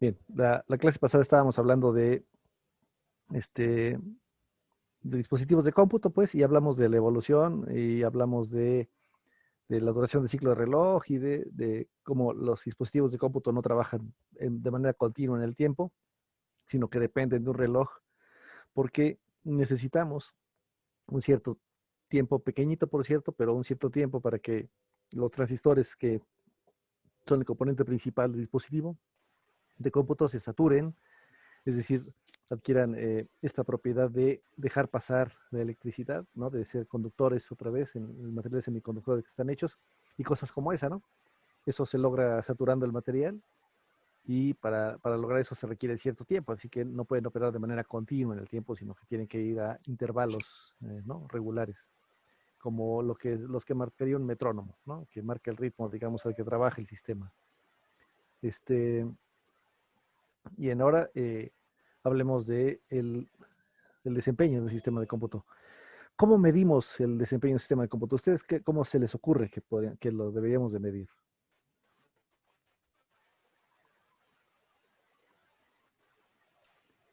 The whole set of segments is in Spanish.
Bien, la clase pasada estábamos hablando este, de dispositivos de cómputo, pues, y hablamos de la evolución y hablamos de la duración del ciclo de reloj y de cómo los dispositivos de cómputo no trabajan de manera continua en el tiempo, sino que dependen de un reloj, porque necesitamos un cierto tiempo, pequeñito por cierto, pero un cierto tiempo para que los transistores que son el componente principal del dispositivo de cómputo se saturen, es decir, adquieran esta propiedad de dejar pasar la electricidad, ¿no? De ser conductores otra vez en el material de semiconductores que están hechos y cosas como esa, ¿no? Eso se logra saturando el material y para lograr eso se requiere cierto tiempo, así que no pueden operar de manera continua en el tiempo, sino que tienen que ir a intervalos, ¿no? Regulares, como los que marcaría un metrónomo, ¿no? Que marca el ritmo, digamos, al que trabaja el sistema. Este, y en ahora hablemos de el desempeño del sistema de cómputo. ¿Cómo medimos el desempeño del sistema de cómputo? ¿Ustedes cómo se les ocurre que lo deberíamos de medir?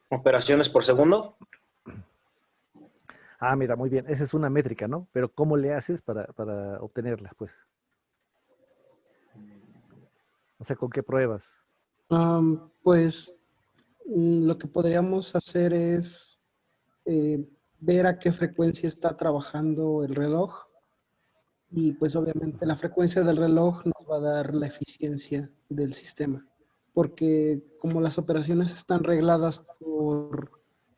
Operaciones por segundo. Ah, mira, muy bien. Esa es una métrica, ¿no? Pero ¿cómo le haces para obtenerla, pues? O sea, ¿con qué pruebas? Pues lo que podríamos hacer es eh, ver a qué frecuencia está trabajando el reloj y pues obviamente la frecuencia del reloj nos va a dar la eficiencia del sistema, porque como las operaciones están regladas por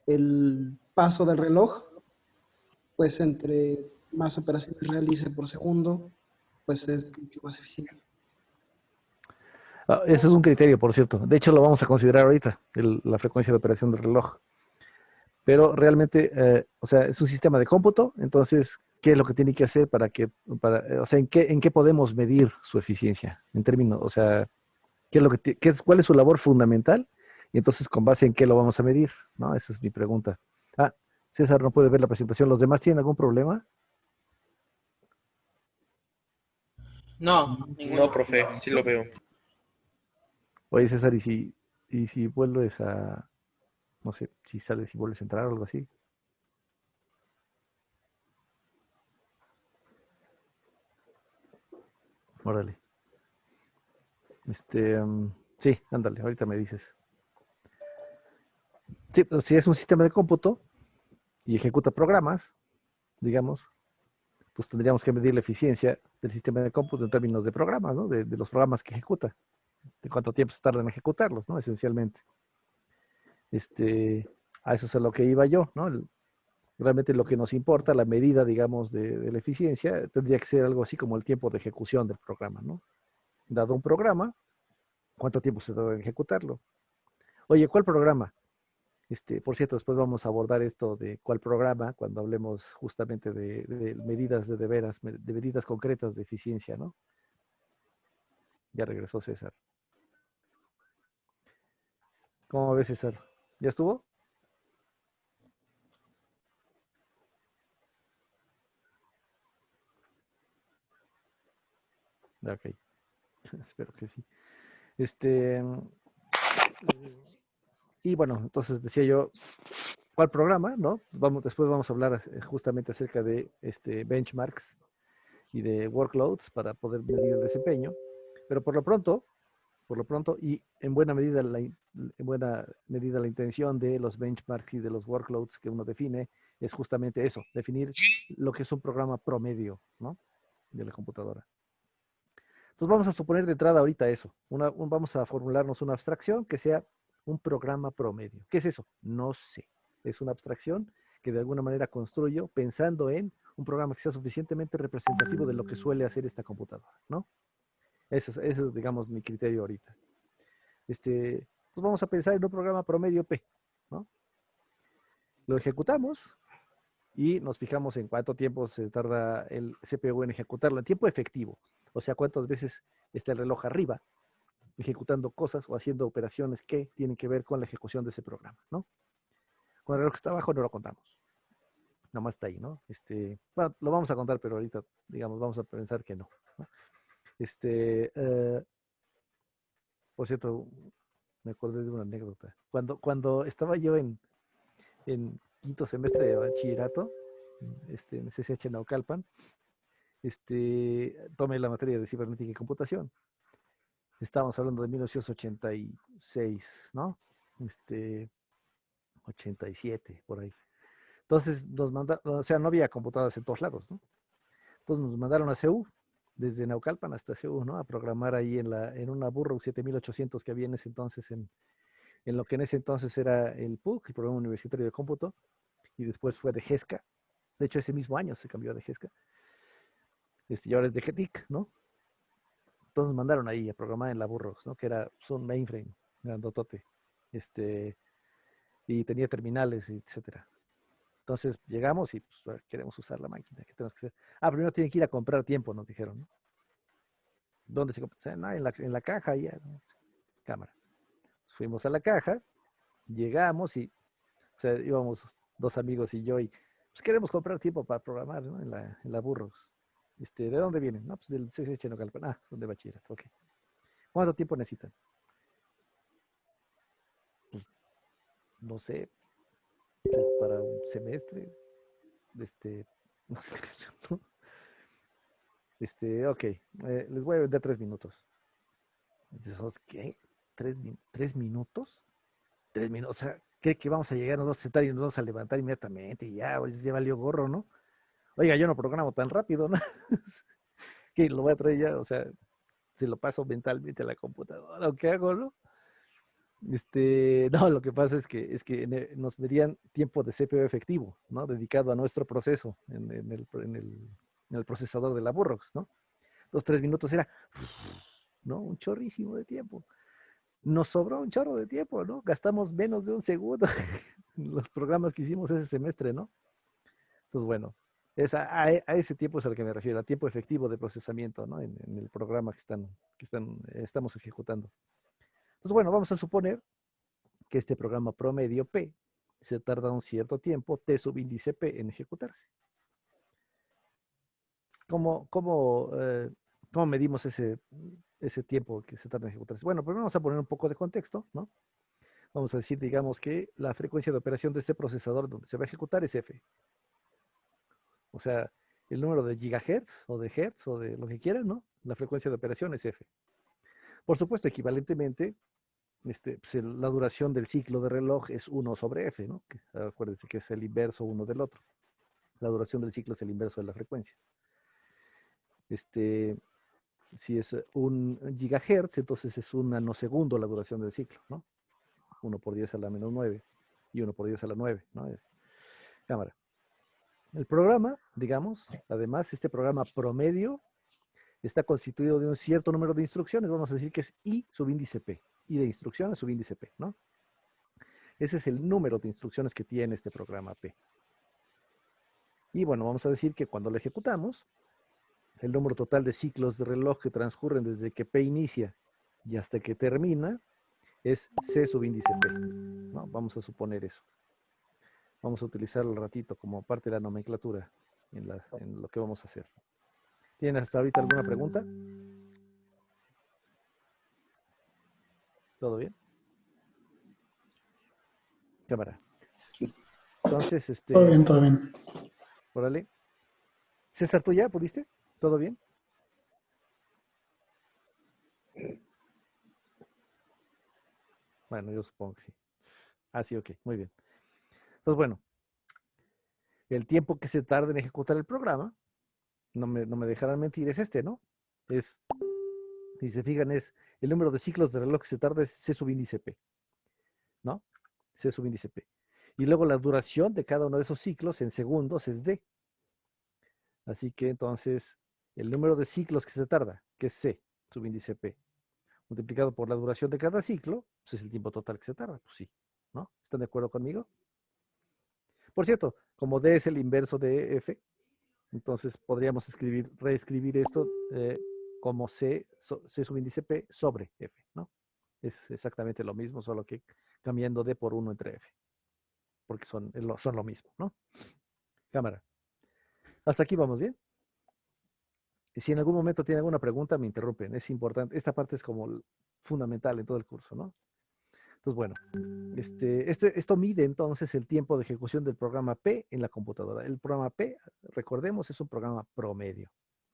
el paso del reloj, pues entre más operaciones realice por segundo, pues es mucho más eficiente. Ah, ese es un criterio, por cierto. De hecho, lo vamos a considerar ahorita, la frecuencia de operación del reloj. Pero realmente, o sea, es un sistema de cómputo, entonces, ¿qué es lo que tiene que hacer o sea, en qué podemos medir su eficiencia? En términos, o sea, ¿qué es lo cuál es su labor fundamental? Y entonces, ¿con base en qué lo vamos a medir? ¿No? Esa es mi pregunta. Ah, César no puede ver la presentación. ¿Los demás tienen algún problema? No, No, ninguno. profe, sí lo veo. Oye, César, ¿y si vuelves no sé, si sales y vuelves a entrar o algo así? Órale. Sí, ándale, ahorita me dices. Sí, pero si es un sistema de cómputo y ejecuta programas, digamos, pues tendríamos que medir la eficiencia del sistema de cómputo en términos de programas, ¿no? De los programas que ejecuta, de cuánto tiempo se tarda en ejecutarlos, ¿no? Esencialmente. A eso es a lo que iba yo, ¿no? Realmente lo que nos importa, la medida, digamos, de la eficiencia, tendría que ser algo así como el tiempo de ejecución del programa, ¿no? Dado un programa, ¿cuánto tiempo se tarda en ejecutarlo? Oye, ¿cuál programa? Por cierto, después vamos a abordar esto de cuál programa cuando hablemos justamente de medidas de veras, de medidas concretas de eficiencia, ¿no? Ya regresó César. ¿Cómo ves, César? ¿Ya estuvo? Ok, espero que sí. Este, y bueno, entonces decía yo, ¿cuál programa, no? Después vamos a hablar justamente acerca de benchmarks y de workloads para poder medir el desempeño, pero por lo pronto, y en buena medida la intención de los benchmarks y de los workloads que uno define es justamente eso, definir lo que es un programa promedio, ¿no? De la computadora. Entonces vamos a suponer de entrada ahorita eso, vamos a formularnos una abstracción que sea un programa promedio. ¿Qué es eso? No sé. Es una abstracción que de alguna manera construyo pensando en un programa que sea suficientemente representativo de lo que suele hacer esta computadora, ¿no? Ese es, digamos, mi criterio ahorita. Entonces vamos a pensar en un programa promedio P, ¿no? Lo ejecutamos y nos fijamos en cuánto tiempo se tarda el CPU en ejecutarlo, en tiempo efectivo. O sea, cuántas veces está el reloj arriba ejecutando cosas o haciendo operaciones que tienen que ver con la ejecución de ese programa, ¿no? Con el reloj que está abajo no lo contamos. Nada más está ahí, ¿no? Bueno, lo vamos a contar, pero ahorita, digamos, vamos a pensar que no. ¿No? Por cierto, Me acordé de una anécdota. Cuando estaba yo en quinto semestre de bachillerato, en CCH Naucalpan, tomé la materia de cibernética y computación. Estábamos hablando de 1986, ¿no? Este, 87, por ahí. Entonces nos mandaron, o sea, no había computadoras en todos lados, ¿no? Entonces nos mandaron a CEU, desde Naucalpan hasta CEU, ¿no? A programar ahí en una Burroughs 7800 que había en ese entonces, en lo que en ese entonces era el PUC, el Programa Universitario de Cómputo, y después fue de GESCA. De hecho, ese mismo año se cambió de GESCA. Y ahora es de GETIC, ¿no? Entonces nos mandaron ahí a programar en la Burroughs, ¿no? Que era un mainframe, grandotote. Este, y tenía terminales, etcétera. Entonces llegamos y pues, queremos usar la máquina. ¿Qué tenemos que hacer? Primero tienen que ir a comprar tiempo, nos dijeron, ¿no? ¿Dónde se compra? No, en la caja ya, ¿no? Cámara. Fuimos a la caja, llegamos y, o sea, íbamos dos amigos y yo y pues queremos comprar tiempo para programar, ¿no? En la Burroughs. ¿De dónde vienen? No, pues del CCH Nocalpan. Son de bachillerato, ok. ¿Cuánto tiempo necesitan? Pues, no sé, pues para un semestre, no sé, ¿no? Ok, les voy a vender 3 minutos. Entonces, ¿qué? ¿3 minutos? 3 minutos, o sea, ¿qué vamos a llegar, nos vamos a sentar y nos vamos a levantar inmediatamente y ya, pues, ya valió gorro, ¿no? Oiga, yo no programo tan rápido, ¿no? Que lo voy a traer ya, o sea, se lo paso mentalmente a la computadora, ¿o qué hago, no? No, lo que pasa es que nos medían tiempo de CPU efectivo, ¿no? Dedicado a nuestro proceso en el procesador de la Burroughs, ¿no? Los 3 minutos era, ¿no? Un chorrísimo de tiempo. Nos sobró un chorro de tiempo, ¿no? Gastamos menos de un segundo en los programas que hicimos ese semestre, ¿no? Entonces, bueno, a ese tiempo es al que me refiero, a tiempo efectivo de procesamiento, ¿no? En el programa estamos ejecutando. Entonces, bueno, vamos a suponer que este programa promedio P se tarda un cierto tiempo, T subíndice P, en ejecutarse. ¿Cómo medimos ese tiempo que se tarda en ejecutarse? Bueno, primero vamos a poner un poco de contexto, ¿no? Vamos a decir, digamos, que la frecuencia de operación de este procesador donde se va a ejecutar es F. O sea, el número de gigahertz o de hertz o de lo que quieran, ¿no? La frecuencia de operación es F. Por supuesto, equivalentemente, pues la duración del ciclo de reloj es 1 sobre F, ¿no? Acuérdense que es el inverso uno del otro. La duración del ciclo es el inverso de la frecuencia. Si es 1 gigahertz, entonces es un nanosegundo la duración del ciclo, ¿no? 1 por 10 a la menos 9 y 1 por 10 a la 9, ¿no? Cámara. El programa, digamos, además, este programa promedio está constituido de un cierto número de instrucciones, vamos a decir que es I subíndice P, I de instrucciones subíndice P, ¿no? Ese es el número de instrucciones que tiene este programa P. Y bueno, vamos a decir que cuando lo ejecutamos, el número total de ciclos de reloj que transcurren desde que P inicia y hasta que termina es C subíndice P, ¿no? Vamos a suponer eso. Vamos a utilizarlo al ratito como parte de la nomenclatura en lo que vamos a hacer. ¿Tienes hasta ahorita alguna pregunta? ¿Todo bien? Cámara. Entonces, Todo bien, todo bien. órale. César, ¿tú ya pudiste? ¿Todo bien? Bueno, yo supongo que sí. Sí, ok, muy bien. Entonces, bueno, el tiempo que se tarda en ejecutar el programa, no me dejarán mentir, es ¿no? Si se fijan, es el número de ciclos de reloj que se tarda es C subíndice P, ¿no? C subíndice P. Y luego la duración de cada uno de esos ciclos en segundos es D. Así que entonces el número de ciclos que se tarda, que es C subíndice P, multiplicado por la duración de cada ciclo, pues es el tiempo total que se tarda. Pues sí, ¿no? ¿Están de acuerdo conmigo? Por cierto, como D es el inverso de F, entonces podríamos reescribir esto como C subíndice P sobre F, ¿no? Es exactamente lo mismo, solo que cambiando D por 1 entre F, porque son lo mismo, ¿no? Cámara. Hasta aquí vamos bien. Y si en algún momento tienen alguna pregunta, me interrumpen. Es importante. Esta parte es como fundamental en todo el curso, ¿no? Entonces, bueno, esto mide entonces el tiempo de ejecución del programa P en la computadora. El programa P, recordemos, es un programa promedio.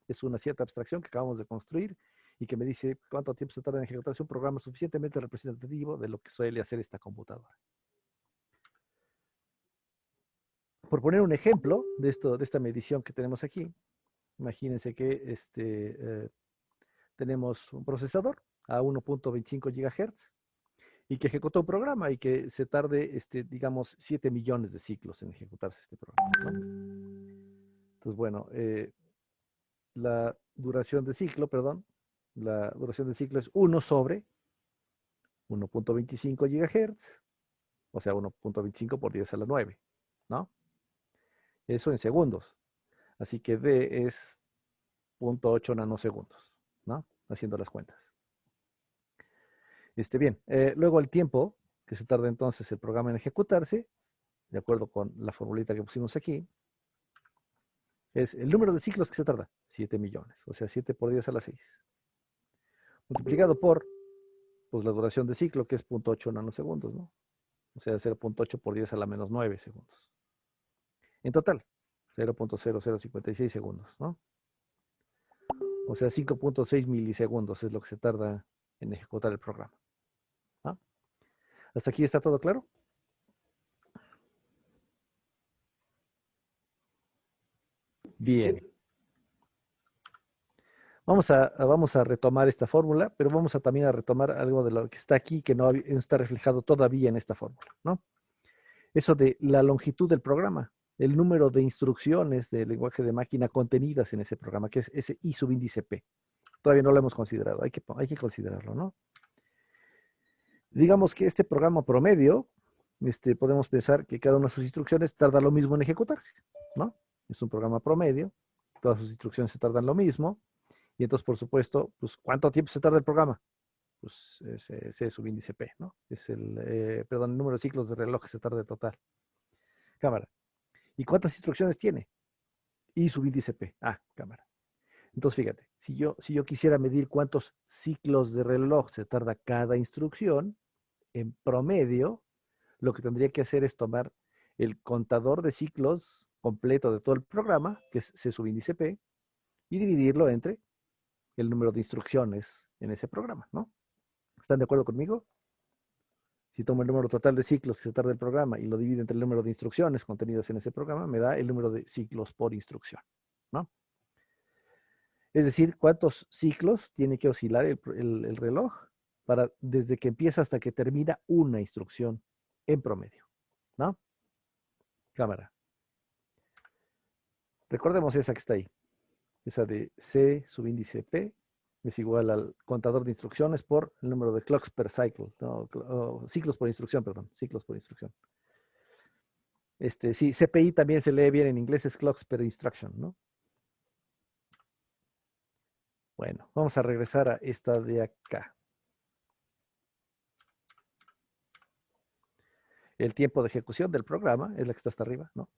Es una cierta abstracción que acabamos de construir y que me dice cuánto tiempo se tarda en ejecutarse un programa suficientemente representativo de lo que suele hacer esta computadora. Por poner un ejemplo de esta medición que tenemos aquí, imagínense que tenemos un procesador a 1.25 GHz y que ejecutó un programa y que se tarde, digamos, 7 millones de ciclos en ejecutarse este programa, ¿no? Entonces, bueno, la duración de ciclo es 1 sobre 1.25 GHz, o sea, 1.25 por 10 a la 9, ¿no? Eso en segundos. Así que D es 0.8 nanosegundos, ¿no? Haciendo las cuentas. Bien, luego el tiempo que se tarda entonces el programa en ejecutarse, de acuerdo con la formulita que pusimos aquí, es el número de ciclos que se tarda, 7 millones, o sea, 7 por 10 a la 6. Multiplicado por, pues, la duración de ciclo, que es 0.8 nanosegundos, ¿no? O sea, 0.8 por 10 a la menos 9 segundos. En total, 0.0056 segundos, ¿no? O sea, 5.6 milisegundos es lo que se tarda en ejecutar el programa, ¿no? ¿Hasta aquí está todo claro? Bien. Sí. Vamos a retomar esta fórmula, pero vamos a también a retomar algo de lo que está aquí, que no está reflejado todavía en esta fórmula, ¿no? Eso de la longitud del programa, el número de instrucciones del lenguaje de máquina contenidas en ese programa, que es ese I subíndice P. Todavía no lo hemos considerado, hay que considerarlo, ¿no? Digamos que este programa promedio, podemos pensar que cada una de sus instrucciones tarda lo mismo en ejecutarse, ¿no? Es un programa promedio, todas sus instrucciones se tardan lo mismo, y entonces, por supuesto, pues, ¿cuánto tiempo se tarda el programa? Pues ese es subíndice P, ¿no? Es el número de ciclos de reloj que se tarda en total. Cámara. ¿Y cuántas instrucciones tiene? Y subíndice P. Ah, cámara. Entonces, fíjate, si yo quisiera medir cuántos ciclos de reloj se tarda cada instrucción, en promedio, lo que tendría que hacer es tomar el contador de ciclos completo de todo el programa, que es C subíndice P, y dividirlo entre el número de instrucciones en ese programa, ¿no? ¿Están de acuerdo conmigo? Si tomo el número total de ciclos que se tarda el programa y lo divido entre el número de instrucciones contenidas en ese programa, me da el número de ciclos por instrucción, ¿no? Es decir, cuántos ciclos tiene que oscilar el reloj desde que empieza hasta que termina una instrucción en promedio, ¿no? Cámara. Recordemos esa que está ahí. Esa de C subíndice P es igual al contador de instrucciones por el número de clocks per cycle, no, ciclos por instrucción, perdón, ciclos por instrucción. Sí, CPI también se lee bien en inglés, es clocks per instruction, ¿no? Bueno, vamos a regresar a esta de acá. El tiempo de ejecución del programa es la que está hasta arriba, ¿no?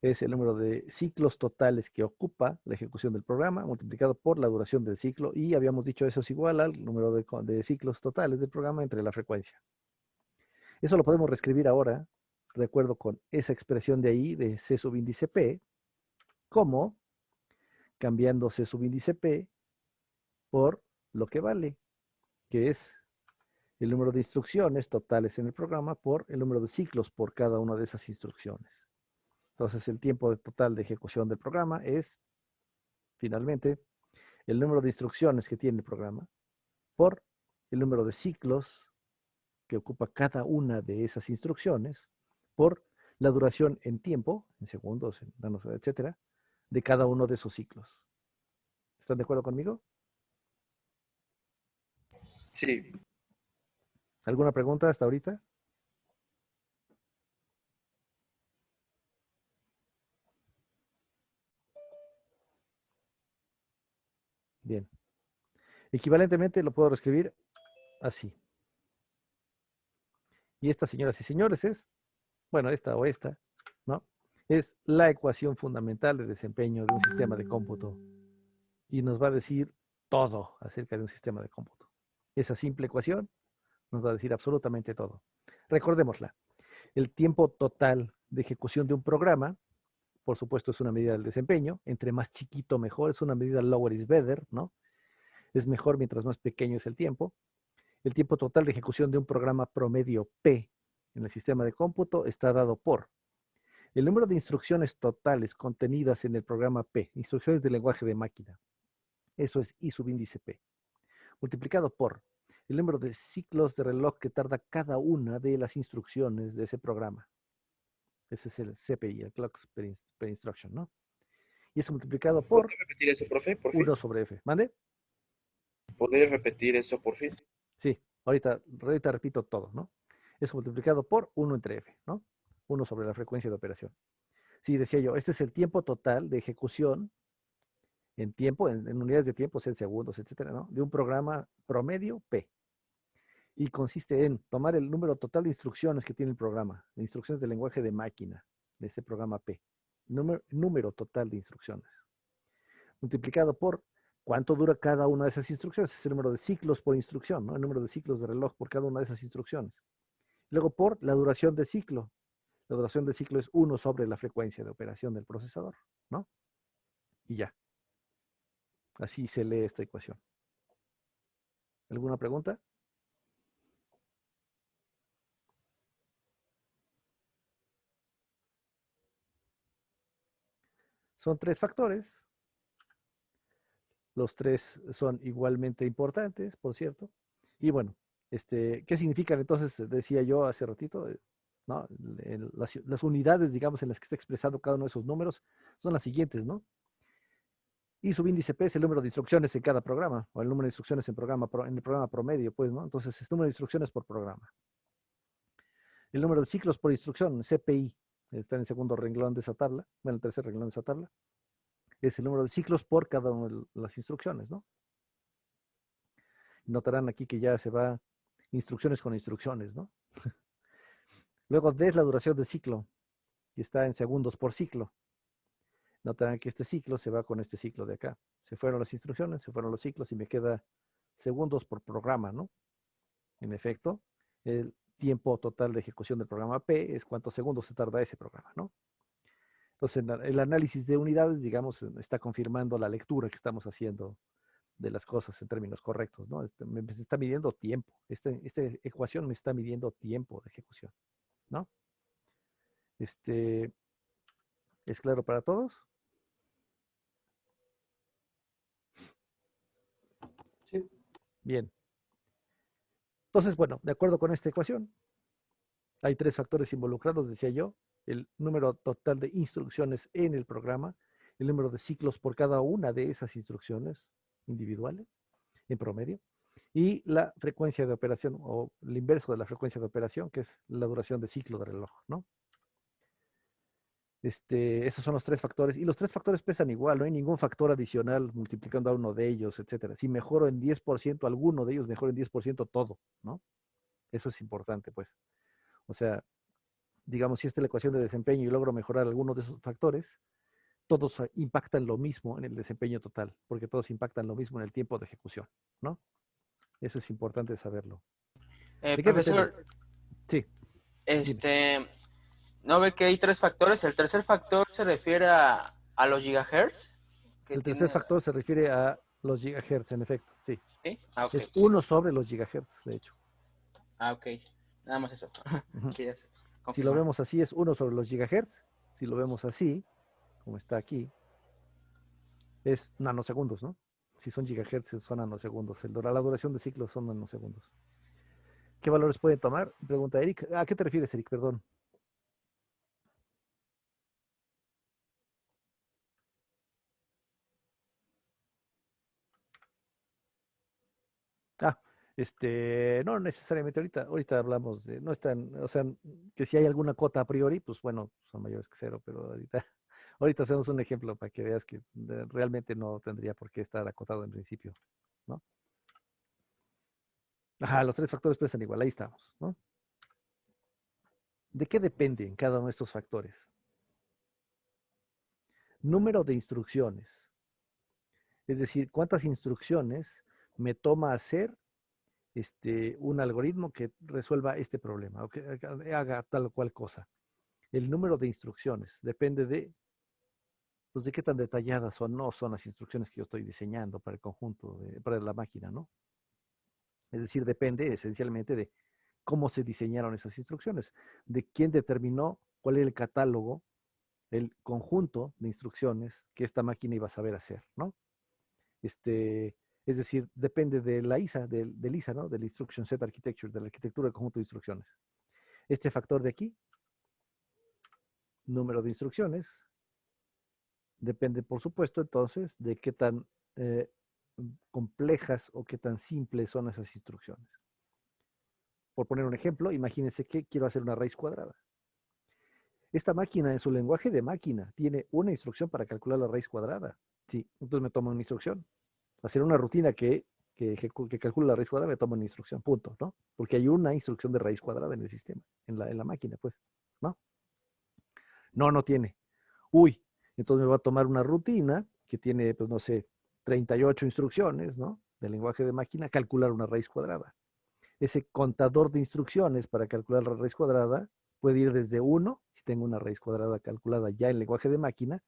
Es el número de ciclos totales que ocupa la ejecución del programa multiplicado por la duración del ciclo, y habíamos dicho eso es igual al número de ciclos totales del programa entre la frecuencia. Eso lo podemos reescribir ahora, de acuerdo con esa expresión de ahí, de C subíndice P, como cambiando C subíndice P por lo que vale, que es el número de instrucciones totales en el programa por el número de ciclos por cada una de esas instrucciones. Entonces, el tiempo total de ejecución del programa es, finalmente, el número de instrucciones que tiene el programa por el número de ciclos que ocupa cada una de esas instrucciones por la duración en tiempo, en segundos, en nanos, etcétera, de cada uno de esos ciclos. ¿Están de acuerdo conmigo? Sí. ¿Alguna pregunta hasta ahorita? Bien. Equivalentemente lo puedo reescribir así. Y esta, señoras y señores, es, bueno, esta o esta, ¿no? Es la ecuación fundamental de desempeño de un sistema de cómputo. Y nos va a decir todo acerca de un sistema de cómputo. Esa simple ecuación Nos va a decir absolutamente todo. Recordémosla. El tiempo total de ejecución de un programa, por supuesto, es una medida del desempeño. Entre más chiquito, mejor. Es una medida lower is better, ¿no? Es mejor mientras más pequeño es el tiempo. El tiempo total de ejecución de un programa promedio P en el sistema de cómputo está dado por el número de instrucciones totales contenidas en el programa P, instrucciones de lenguaje de máquina. Eso es I subíndice P, multiplicado por el número de ciclos de reloj que tarda cada una de las instrucciones de ese programa. Ese es el CPI, el Clock per Instruction, ¿no? Y eso multiplicado por ¿Podría repetir eso, profe, 1 porfis? sobre F. ¿Mande? ¿Podría repetir eso, porfis? Sí, ahorita repito todo, ¿no? Eso multiplicado por 1 entre F, ¿no? 1 sobre la frecuencia de operación. Sí, decía yo, este es el tiempo total de ejecución en tiempo, en unidades de tiempo, en segundos, etcétera, ¿no? De un programa promedio P. Y consiste en tomar el número total de instrucciones que tiene el programa, de instrucciones de lenguaje de máquina, de ese programa P. Número total de instrucciones. Multiplicado por cuánto dura cada una de esas instrucciones, es el número de ciclos por instrucción, ¿no? El número de ciclos de reloj por cada una de esas instrucciones. Luego por la duración de ciclo. La duración de ciclo es 1 sobre la frecuencia de operación del procesador, ¿no? Y ya. Así se lee esta ecuación. ¿Alguna pregunta? Son 3 factores. Los 3 son igualmente importantes, por cierto. Y bueno, ¿qué significan entonces? Decía yo hace ratito, ¿no? Las unidades, digamos, en las que está expresado cada uno de esos números son las siguientes, ¿no? Y subíndice P es el número de instrucciones en cada programa, o el número de instrucciones en el programa promedio, pues, ¿no? Entonces, es número de instrucciones por programa. El número de ciclos por instrucción, CPI, está en el segundo renglón de esa tabla, bueno, el tercer renglón de esa tabla, es el número de ciclos por cada una de las instrucciones, ¿no? Notarán aquí que ya se va instrucciones con instrucciones, ¿no? Luego D es la duración del ciclo, que está en segundos por ciclo. Notarán que este ciclo se va con este ciclo de acá. Se fueron las instrucciones, se fueron los ciclos y me queda segundos por programa, ¿no? En efecto, el tiempo total de ejecución del programa P es cuántos segundos se tarda ese programa, ¿no? Entonces, el análisis de unidades, digamos, está confirmando la lectura que estamos haciendo de las cosas en términos correctos, ¿no? Me está midiendo tiempo. Esta ecuación me está midiendo tiempo de ejecución, ¿no? ¿Es claro para todos? Sí. Bien. Entonces, bueno, de acuerdo con esta ecuación, hay 3 factores involucrados, decía yo, el número total de instrucciones en el programa, el número de ciclos por cada una de esas instrucciones individuales, en promedio, y la frecuencia de operación, o el inverso de la frecuencia de operación, que es la duración de ciclo del reloj, ¿no? Esos son los 3 factores, y los 3 factores pesan igual, no hay ningún factor adicional multiplicando a uno de ellos, etcétera. Si mejoro en 10% alguno de ellos, mejoro en 10% todo, ¿no? Eso es importante, pues. O sea, digamos, si esta es la ecuación de desempeño y logro mejorar alguno de esos factores, todos impactan lo mismo en el desempeño total, porque todos impactan lo mismo en el tiempo de ejecución, ¿no? Eso es importante saberlo. ¿De qué depende? Profesor, Sí, dime. ¿no ve que hay 3 factores? El tercer factor se refiere a los gigahertz que El tercer tiene. factor se refiere a los gigahertz, en efecto, sí. ¿Sí? Ah, ok. Es 1 sobre los gigahertz, de hecho. Ah, ok. Nada más eso. Ujú. Quieres Si lo confirmar. vemos así, es 1 sobre los gigahertz. Si lo vemos así, como está aquí, es nanosegundos, ¿no? Si son gigahertz, son nanosegundos. La duración de ciclo son nanosegundos. ¿Qué valores pueden tomar? Pregunta Eric. ¿A qué te refieres, Eric? Perdón. Ah, no necesariamente ahorita hablamos de, no están, o sea, que si hay alguna cota a priori, pues bueno, son mayores que 0, pero ahorita hacemos un ejemplo para que veas que realmente no tendría por qué estar acotado en principio, ¿no? Ajá, los 3 factores pesan igual, ahí estamos, ¿no? ¿De qué dependen cada uno de estos factores? Número de instrucciones, es decir, cuántas instrucciones me toma hacer un algoritmo que resuelva este problema o que haga tal o cual cosa. El número de instrucciones depende pues, de qué tan detalladas o no son las instrucciones que yo estoy diseñando para el conjunto, para la máquina, ¿no? Es decir, depende esencialmente de cómo se diseñaron esas instrucciones, de quién determinó cuál es el catálogo, el conjunto de instrucciones que esta máquina iba a saber hacer, ¿no? Es decir, depende de la ISA, del ISA, ¿no? Del Instruction Set Architecture, de la arquitectura del conjunto de instrucciones. Este factor de aquí, número de instrucciones, depende, por supuesto, entonces, de qué tan complejas o qué tan simples son esas instrucciones. Por poner un ejemplo, imagínense que quiero hacer una raíz cuadrada. Esta máquina, en su lenguaje de máquina, tiene una instrucción para calcular la raíz cuadrada. Sí, entonces me toma una instrucción. Hacer una rutina que calcule la raíz cuadrada me toma una instrucción, punto, ¿no? Porque hay una instrucción de raíz cuadrada en el sistema, en la máquina, pues, ¿no? No tiene. Uy, entonces me va a tomar una rutina que tiene, pues, no sé, 38 instrucciones, ¿no? Del lenguaje de máquina, calcular una raíz cuadrada. Ese contador de instrucciones para calcular la raíz cuadrada puede ir desde 1, si tengo una raíz cuadrada calculada ya en lenguaje de máquina,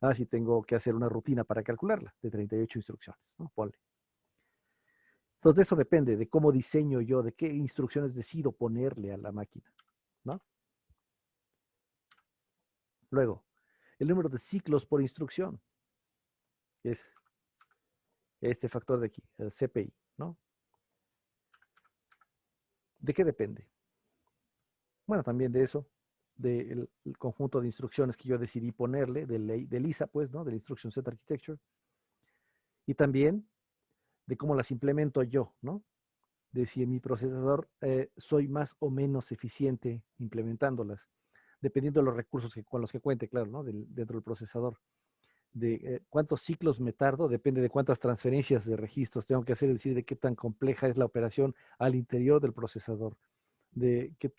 a si tengo que hacer una rutina para calcularla, de 38 instrucciones, ¿no? Ponle. Entonces, de eso depende, de cómo diseño yo, de qué instrucciones decido ponerle a la máquina, ¿no? Luego, el número de ciclos por instrucción es este factor de aquí, el CPI, ¿no? ¿De qué depende? Bueno, también de eso, del conjunto de instrucciones que yo decidí ponerle, del ISA, pues, ¿no? Del Instruction Set Architecture. Y también de cómo las implemento yo, ¿no? De si en mi procesador soy más o menos eficiente implementándolas, dependiendo de los recursos con los que cuente, claro, ¿no? Dentro del procesador. De cuántos ciclos me tardo, depende de cuántas transferencias de registros tengo que hacer, es decir, de qué tan compleja es la operación al interior del procesador, de qué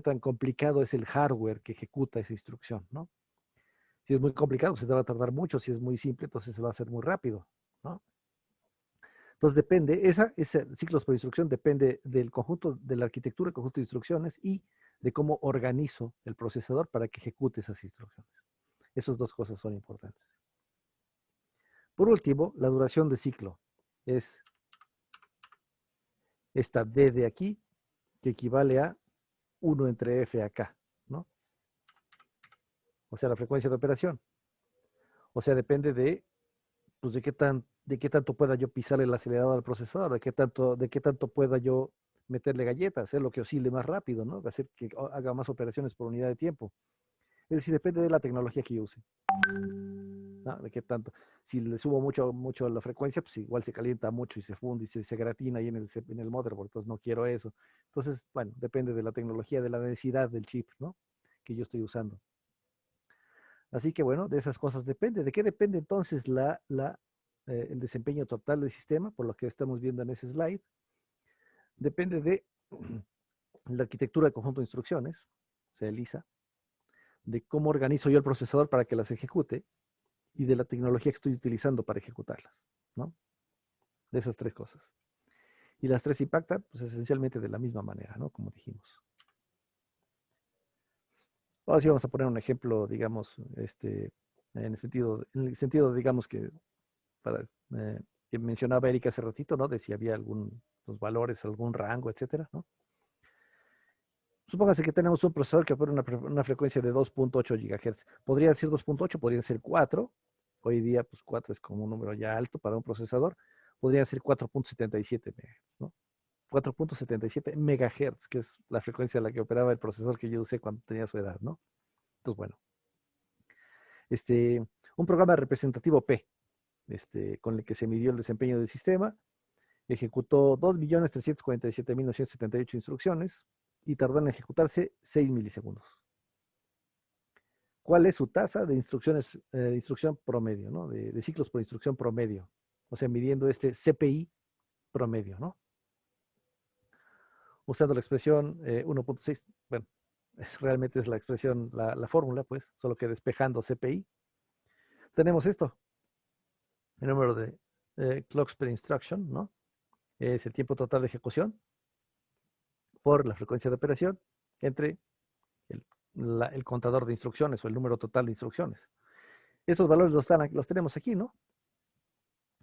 tan complicado es el hardware que ejecuta esa instrucción, ¿no? Si es muy complicado, se te va a tardar mucho, si es muy simple, entonces se va a hacer muy rápido, ¿no? Entonces depende, ese ciclos por instrucción depende del conjunto, de la arquitectura, del conjunto de instrucciones y de cómo organizo el procesador para que ejecute esas instrucciones. Esas dos cosas son importantes. Por último, la duración de ciclo es esta D de aquí, que equivale a 1 entre F acá, ¿no? O sea, la frecuencia de operación. O sea, depende pues, de qué tanto pueda yo pisarle el acelerador al procesador, de qué tanto pueda yo meterle galletas, hacer lo que oscile más rápido, ¿no? Hacer que haga más operaciones por unidad de tiempo. Es decir, depende de la tecnología que yo use, ¿no? De qué tanto. Si le subo mucho la frecuencia, pues igual se calienta mucho y se funde y se gratina ahí en el motherboard, entonces no quiero eso. Entonces, bueno, depende de la tecnología, de la densidad del chip, ¿no? Que yo estoy usando. Así que bueno, de esas cosas depende. ¿De qué depende entonces el desempeño total del sistema? Por lo que estamos viendo en ese slide. Depende de la arquitectura del conjunto de instrucciones, o sea, el ISA, de cómo organizo yo el procesador para que las ejecute y de la tecnología que estoy utilizando para ejecutarlas, ¿no? De esas tres cosas. Y las tres impactan, pues, esencialmente de la misma manera, ¿no? Como dijimos. Ahora sí vamos a poner un ejemplo, digamos, en el sentido, digamos, que mencionaba Erika hace ratito, ¿no? De si había los valores, algún rango, etcétera, ¿no? Supóngase que tenemos un procesador que opera una frecuencia de 2.8 GHz. Podría ser 2.8, podría ser 4. Hoy día, pues 4 es como un número ya alto para un procesador. Podría ser 4.77 MHz, ¿no? 4.77 MHz, que es la frecuencia a la que operaba el procesador que yo usé cuando tenía su edad, ¿no? Entonces, bueno. Un programa representativo P, con el que se midió el desempeño del sistema, ejecutó 2.347.978 instrucciones y tardó en ejecutarse 6 milisegundos. ¿Cuál es su tasa de instrucción promedio, ¿no? De ciclos por instrucción promedio? O sea, midiendo este CPI promedio, ¿no? Usando la expresión 1.6, bueno, realmente es la expresión, la fórmula, pues, solo que despejando CPI. Tenemos esto, el número de clocks per instruction, ¿no? es el tiempo total de ejecución por la frecuencia de operación entre el contador de instrucciones o el número total de instrucciones. Estos valores los tenemos aquí, ¿no?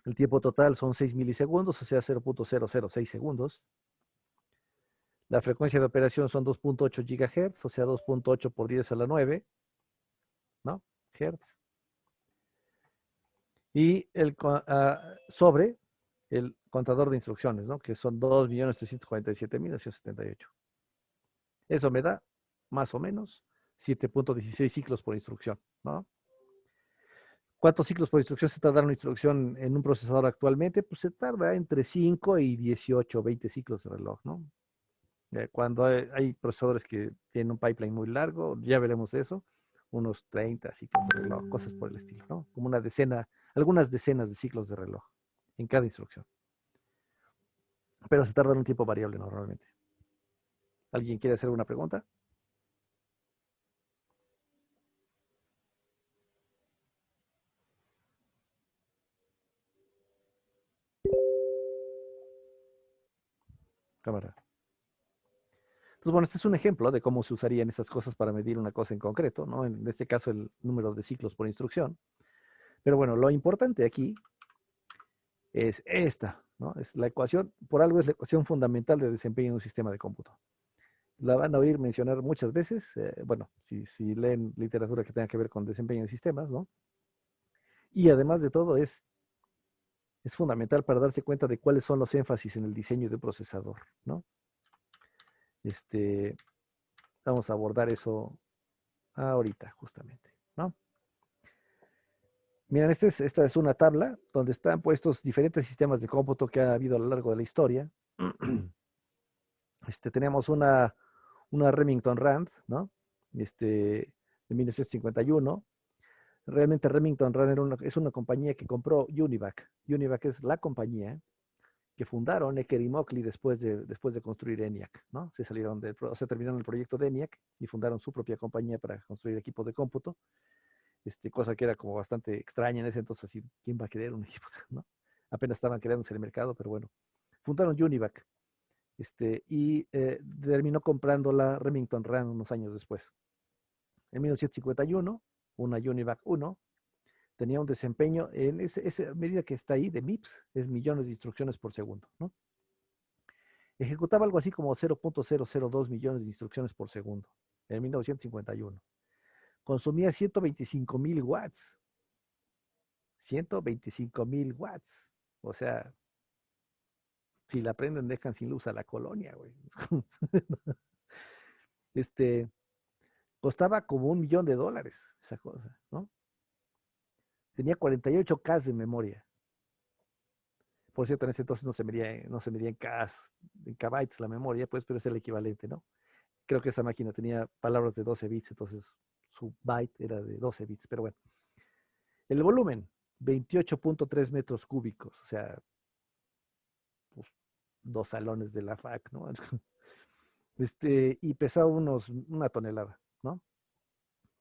El tiempo total son 6 milisegundos, o sea, 0.006 segundos. La frecuencia de operación son 2.8 gigahertz, o sea, 2.8 por 10 a la 9, ¿no? Hertz. Y sobre el contador de instrucciones, ¿no? Que son 2.347.978. Eso me da, más o menos, 7.16 ciclos por instrucción, ¿no? ¿Cuántos ciclos por instrucción se tarda una instrucción en un procesador actualmente? Pues se tarda entre 5 y 18 o 20 ciclos de reloj, ¿no? Cuando hay procesadores que tienen un pipeline muy largo, ya veremos eso, unos 30 ciclos de reloj, cosas por el estilo, ¿no? Como una decena, algunas decenas de ciclos de reloj en cada instrucción. Pero se tarda un tiempo variable normalmente. ¿Alguien quiere hacer una pregunta? Cámara. Entonces, bueno, este es un ejemplo de cómo se usarían esas cosas para medir una cosa en concreto, ¿no? En este caso, el número de ciclos por instrucción. Pero bueno, lo importante aquí es esta, ¿no? Es la ecuación, por algo es la ecuación fundamental de desempeño en un sistema de cómputo. La van a oír mencionar muchas veces, bueno, si leen literatura que tenga que ver con desempeño de sistemas, ¿no? Y además de todo es fundamental para darse cuenta de cuáles son los énfasis en el diseño de un procesador, ¿no? Vamos a abordar eso ahorita, justamente, ¿no? Miren, esta es una tabla donde están puestos diferentes sistemas de cómputo que ha habido a lo largo de la historia. Tenemos una Remington Rand, ¿no? De 1951. Realmente Remington Rand es una compañía que compró Univac. Univac es la compañía que fundaron Ecker y Mockley después de construir ENIAC, ¿no? Terminaron el proyecto de ENIAC y fundaron su propia compañía para construir equipos de cómputo, cosa que era como bastante extraña en ese entonces, así, ¿quién va a querer un equipo, ¿no? Apenas estaban creándose en el mercado, pero bueno. Fundaron Univac, y terminó comprando la Remington Rand unos años después. En 1951, una Univac 1 tenía un desempeño en esa medida que está ahí de MIPS, es millones de instrucciones por segundo, ¿no? Ejecutaba algo así como 0.002 millones de instrucciones por segundo en 1951. Consumía 125,000 watts. 125,000 watts. O sea, si la prenden, dejan sin luz a la colonia, güey. Costaba como $1,000,000 esa cosa, ¿no? Tenía 48K de memoria. Por cierto, en ese entonces no se medía en Ks, en kbytes la memoria, pues, pero es el equivalente, ¿no? Creo que esa máquina tenía palabras de 12 bits, entonces su byte era de 12 bits, pero bueno. El volumen, 28.3 metros cúbicos, o sea, pues, 2 salones de la FAC, ¿no? Y pesaba una tonelada, ¿no?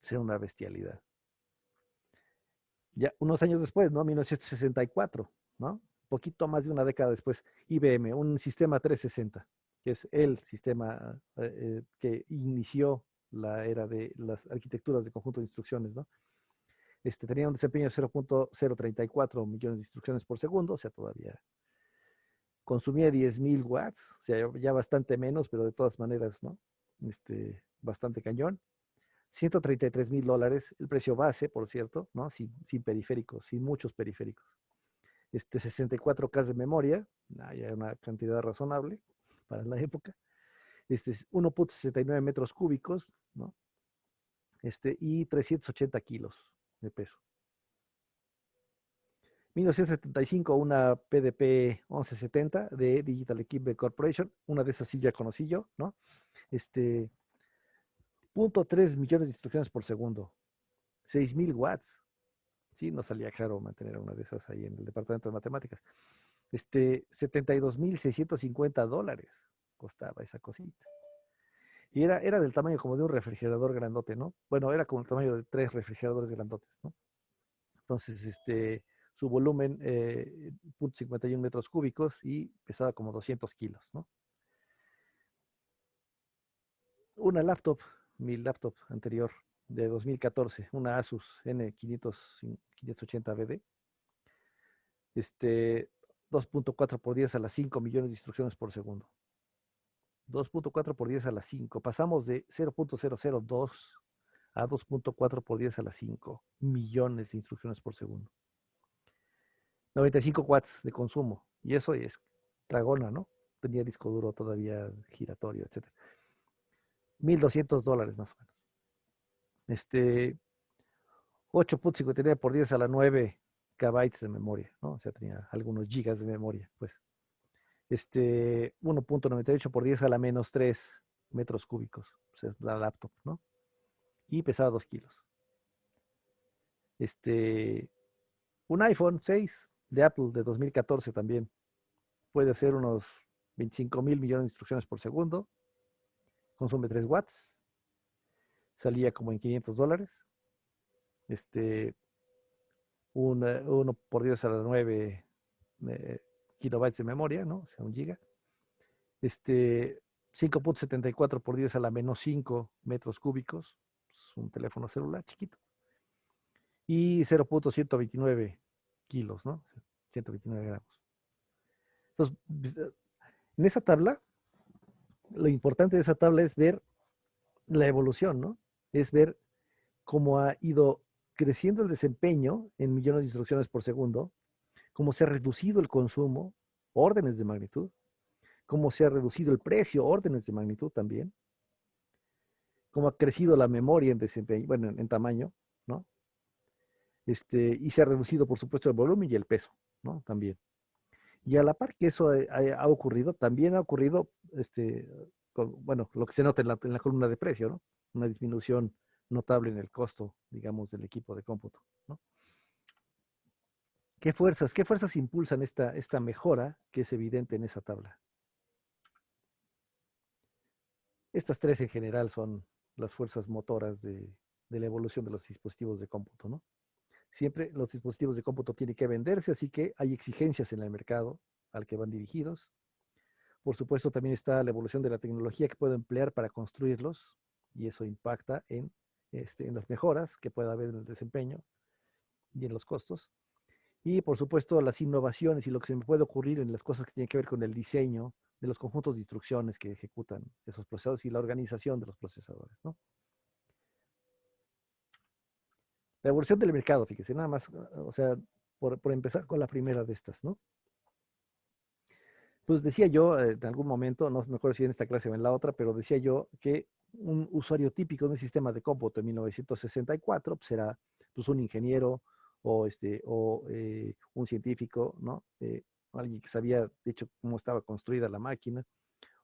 Era una bestialidad. Ya unos años después, ¿no? 1964, ¿no? Poquito más de una década después, IBM, un sistema 360, que es el sistema que inició la era de las arquitecturas de conjunto de instrucciones, ¿no? Tenía un desempeño de 0.034 millones de instrucciones por segundo, o sea, todavía consumía 10,000 watts, o sea, ya bastante menos, pero de todas maneras, ¿no? Bastante cañón. $133,000, el precio base, por cierto, ¿no? Sin periféricos, sin muchos periféricos. 64K de memoria, ya una cantidad razonable para la época. 1.69 metros cúbicos, ¿no? Y 380 kilos de peso. 1975, una PDP 1170 de Digital Equipment Corporation, una de esas sí ya conocí yo, ¿no? 0.3 millones de instrucciones por segundo, 6,000 watts. Sí, no salía caro mantener una de esas ahí en el departamento de matemáticas. $72,650 costaba esa cosita. Y era del tamaño como de un refrigerador grandote, ¿no? Bueno, era como el tamaño de 3 refrigeradores grandotes, ¿no? Entonces, su volumen 0.51 metros cúbicos y pesaba como 200 kilos, ¿no? Una laptop, mi laptop anterior de 2014, una Asus N580BD, 2.4 por 10 a la 5 millones de instrucciones por segundo. 2.4 por 10 a la 5. Pasamos de 0.002 a 2.4 por 10 a la 5 millones de instrucciones por segundo. 95 watts de consumo. Y eso es dragona, ¿no? Tenía disco duro todavía giratorio, etc. $1,200 más o menos. 8.59 por 10 a la 9 KB de memoria, ¿no? O sea, tenía algunos gigas de memoria, pues. 1.98 por 10 a la menos 3 metros cúbicos. O sea, la laptop, ¿no? Y pesaba 2 kilos. Un iPhone 6 de Apple de 2014 también. Puede hacer unos 25,000 millones de instrucciones por segundo. Consume 3 watts. Salía como en $500. 1 por 10 a la 9 kilobytes de memoria, ¿no? O sea, 1 giga. 5.74 por 10 a la menos 5 metros cúbicos. Es un teléfono celular chiquito. Y 0.129 kilos, ¿no? 129 gramos. Entonces, en esa tabla, lo importante de esa tabla es ver la evolución, ¿no? Es ver cómo ha ido creciendo el desempeño en millones de instrucciones por segundo, cómo se ha reducido el consumo, órdenes de magnitud, cómo se ha reducido el precio, órdenes de magnitud también, cómo ha crecido la memoria en desempeño, bueno, en tamaño, ¿no? Y se ha reducido, por supuesto, el volumen y el peso, ¿no? También. Y a la par que eso ha ocurrido, también ha ocurrido, bueno, lo que se nota en la columna de precio, ¿no? Una disminución notable en el costo, digamos, del equipo de cómputo, ¿no? ¿Qué fuerzas impulsan esta mejora que es evidente en esa tabla? Estas tres en general son las fuerzas motoras de la evolución de los dispositivos de cómputo, ¿no? Siempre los dispositivos de cómputo tienen que venderse, así que hay exigencias en el mercado al que van dirigidos. Por supuesto, también está la evolución de la tecnología que puedo emplear para construirlos, y eso impacta en las mejoras que pueda haber en el desempeño y en los costos. Y por supuesto, las innovaciones y lo que se me puede ocurrir en las cosas que tienen que ver con el diseño de los conjuntos de instrucciones que ejecutan esos procesadores y la organización de los procesadores, ¿no? La evolución del mercado, fíjese, nada más, o sea, por empezar con la primera de estas, ¿no? Pues decía yo en algún momento, no me acuerdo si en esta clase o en la otra, pero decía yo que un usuario típico de un sistema de cómputo en 1964 pues era pues, un ingeniero o un científico, ¿no? Alguien que sabía, de hecho, cómo estaba construida la máquina,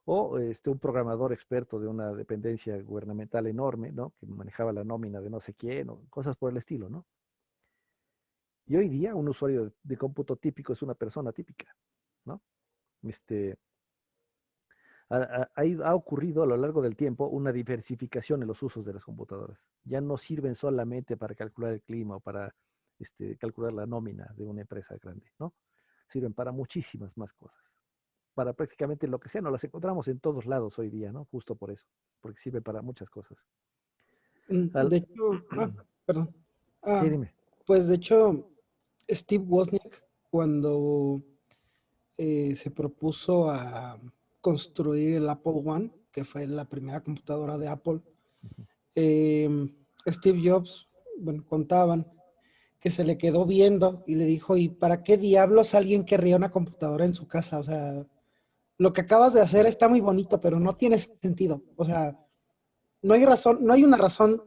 o un programador experto de una dependencia gubernamental enorme, ¿no? Que manejaba la nómina de no sé quién, o cosas por el estilo, ¿no? Y hoy día un usuario de cómputo típico es una persona típica, ¿no? Ha ocurrido a lo largo del tiempo una diversificación en los usos de las computadoras. Ya no sirven solamente para calcular el clima o para calcular la nómina de una empresa grande, ¿no? Sirven para muchísimas más cosas. Para prácticamente lo que sea, nos las encontramos en todos lados hoy día, ¿no? Justo por eso, porque sirve para muchas cosas. De hecho, perdón. Sí, dime. Pues de hecho, Steve Wozniak, cuando se propuso a construir el Apple One, que fue la primera computadora de Apple, Steve Jobs, bueno, contaban que se le quedó viendo y le dijo, ¿y para qué diablos alguien querría una computadora en su casa? O sea, lo que acabas de hacer está muy bonito, pero no tiene sentido. O sea, no hay razón, no hay una razón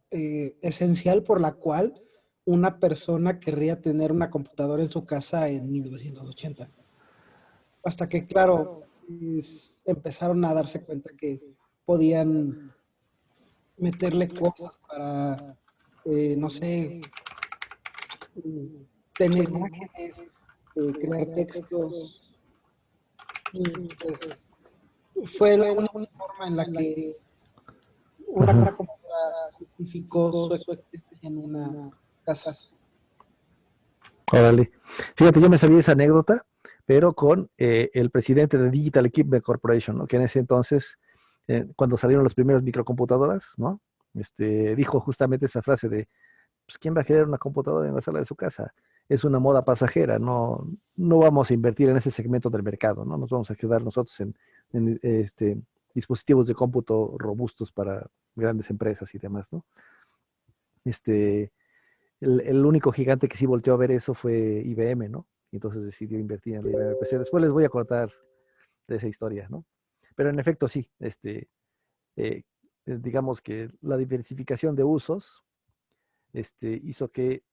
esencial por la cual una persona querría tener una computadora en su casa en 1980. Hasta que, claro, empezaron a darse cuenta que podían meterle cosas para, no sé, tener imágenes, crear textos. Y pues fue la única forma en la que una computadora justificó su existencia en una casa. Órale. Fíjate, yo me sabía esa anécdota, pero con el presidente de Digital Equipment Corporation, ¿no? Que en ese entonces, cuando salieron las primeras microcomputadoras, ¿no? Dijo justamente esa frase de, pues, ¿quién va a querer una computadora en la sala de su casa? Es una moda pasajera, no vamos a invertir en ese segmento del mercado, ¿no? Nos vamos a quedar nosotros en dispositivos de cómputo robustos para grandes empresas y demás, ¿no? Este, el único gigante que sí volteó a ver eso fue IBM, ¿no? Y entonces decidió invertir en el IBM PC. Después les voy a contar de esa historia, ¿no? Pero en efecto sí, eh, digamos que la diversificación de usos hizo que,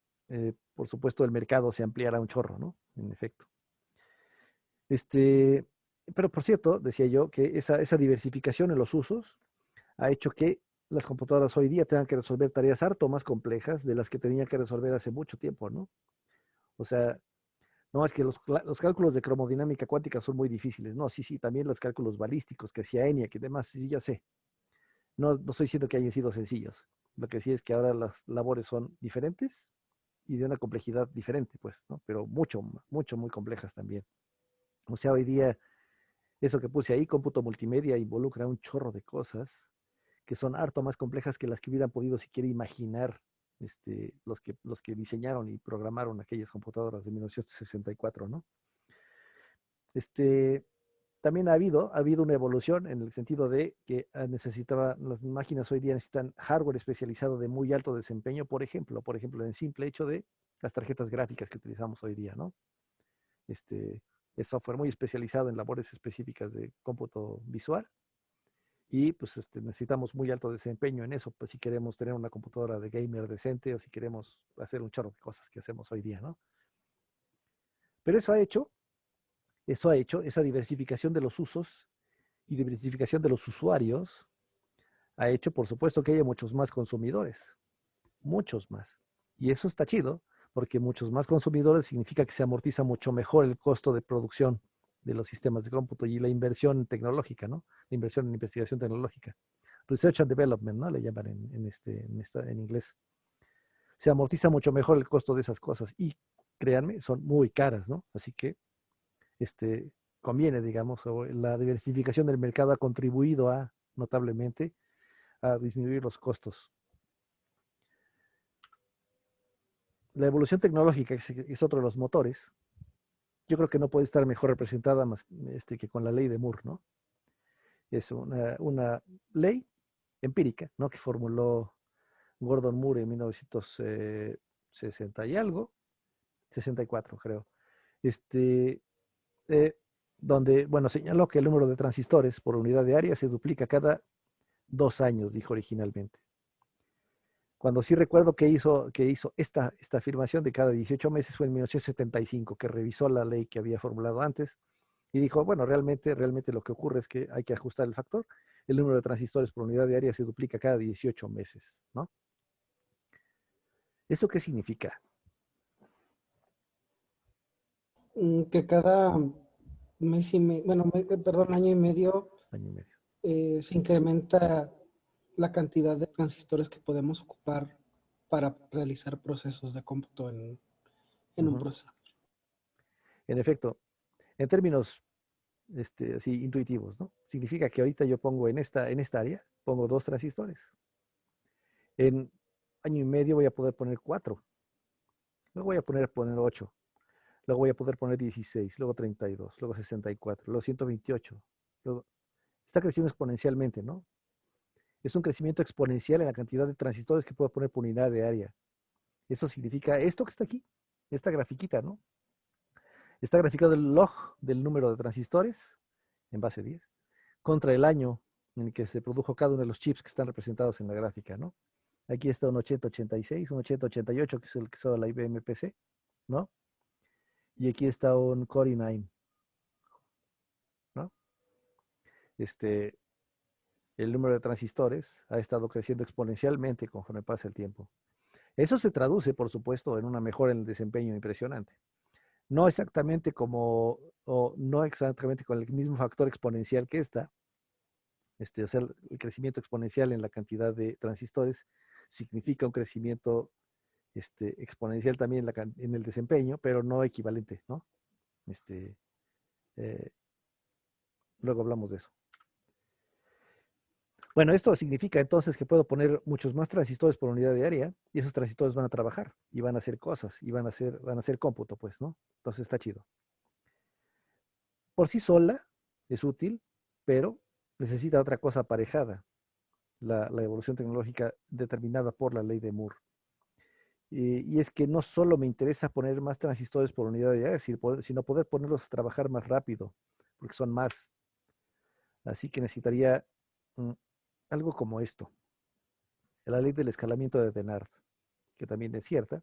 por supuesto, el mercado se ampliara un chorro, ¿no? En efecto. Este, pero por cierto, decía yo que esa diversificación en los usos ha hecho que las computadoras hoy día tengan que resolver tareas harto más complejas de las que tenían que resolver hace mucho tiempo, ¿no? O sea, no, es que los cálculos de cromodinámica cuántica son muy difíciles. No, sí, sí, también los cálculos balísticos que hacía ENIAC y demás, sí, ya sé. No estoy diciendo que hayan sido sencillos. Lo que sí es que ahora las labores son diferentes y de una complejidad diferente, pues, ¿no? Pero mucho, mucho, muy complejas también. O sea, hoy día, eso que puse ahí, cómputo multimedia, involucra un chorro de cosas que son harto más complejas que las que hubieran podido siquiera imaginar los que diseñaron y programaron aquellas computadoras de 1964, ¿no? Este, también ha habido una evolución en el sentido de que las máquinas hoy día necesitan hardware especializado de muy alto desempeño, por ejemplo, en el simple hecho de las tarjetas gráficas que utilizamos hoy día, ¿no? Este, es software muy especializado en labores específicas de cómputo visual y pues necesitamos muy alto desempeño en eso, pues si queremos tener una computadora de gamer decente o si queremos hacer un chorro de cosas que hacemos hoy día, ¿no? Pero eso ha hecho esa diversificación de los usos y diversificación de los usuarios, ha hecho, por supuesto, que haya muchos más consumidores, muchos más. Y eso está chido, porque muchos más consumidores significa que se amortiza mucho mejor el costo de producción de los sistemas de cómputo y la inversión tecnológica, ¿no? La inversión en investigación tecnológica. Research and Development, ¿no? Le llaman en inglés. Se amortiza mucho mejor el costo de esas cosas y, créanme, son muy caras, ¿no? Así que conviene, digamos, o la diversificación del mercado ha contribuido notablemente a disminuir los costos. La evolución tecnológica, que es otro de los motores, yo creo que no puede estar mejor representada más que con la ley de Moore, ¿no? Es una ley empírica, ¿no? Que formuló Gordon Moore en 1960 y algo, 64 creo, este, eh, donde, bueno, señaló que el número de transistores por unidad de área se duplica cada 2 años, dijo originalmente. Cuando sí recuerdo que hizo esta afirmación de cada 18 meses fue en 1975, que revisó la ley que había formulado antes y dijo, bueno, realmente lo que ocurre es que hay que ajustar el factor. El número de transistores por unidad de área se duplica cada 18 meses, ¿no? ¿Eso qué significa? Que cada mes y medio, bueno, perdón, año y medio, Año y medio. se incrementa la cantidad de transistores que podemos ocupar para realizar procesos de cómputo en un Ujú. procesador. En efecto, en términos así intuitivos, ¿no? Significa que ahorita yo pongo en esta área, pongo 2 transistores. En año y medio voy a poder poner 4. Luego voy a poner 8. Luego voy a poder poner 16, luego 32, luego 64, luego 128. Luego, está creciendo exponencialmente, ¿no? Es un crecimiento exponencial en la cantidad de transistores que puedo poner por unidad de área. Eso significa esto que está aquí, esta grafiquita, ¿no? Está graficado el log del número de transistores en base 10 contra el año en el que se produjo cada uno de los chips que están representados en la gráfica, ¿no? Aquí está un 8086, un 8088, que es el que usaba la IBM PC, ¿no? Y aquí está un Core i9, ¿no? Este, el número de transistores ha estado creciendo exponencialmente conforme pasa el tiempo. Eso se traduce, por supuesto, en una mejora en el desempeño impresionante. No exactamente o no exactamente con el mismo factor exponencial que o sea, el crecimiento exponencial en la cantidad de transistores significa un crecimiento exponencial también en el desempeño, pero no equivalente, ¿no? Este, eh, luego hablamos de eso. Bueno, esto significa entonces que puedo poner muchos más transistores por unidad de área y esos transistores van a trabajar y van a hacer cosas y van a hacer cómputo, pues, ¿no? Entonces está chido. Por sí sola es útil, pero necesita otra cosa aparejada, la evolución tecnológica determinada por la ley de Moore. Y es que no solo me interesa poner más transistores por unidad de área, sino poder ponerlos a trabajar más rápido, porque son más. Así que necesitaría algo como esto. La ley del escalamiento de Dennard, que también es cierta.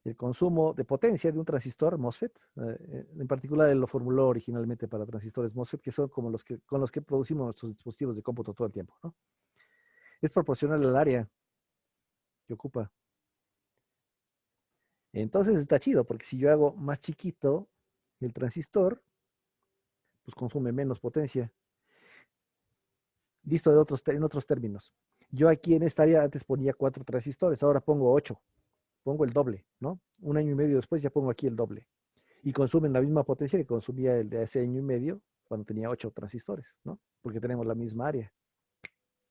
El consumo de potencia de un transistor MOSFET, en particular él lo formuló originalmente para transistores MOSFET, que son como con los que producimos nuestros dispositivos de cómputo todo el tiempo, ¿no? Es proporcional al área que ocupa. Entonces está chido, porque si yo hago más chiquito el transistor, pues consume menos potencia. Visto en otros términos. Yo aquí en esta área antes ponía 4 transistores, ahora pongo 8. Pongo el doble, ¿no? Un año y medio después ya pongo aquí el doble. Y consumen la misma potencia que consumía el de hace año y medio cuando tenía 8 transistores, ¿no? Porque tenemos la misma área.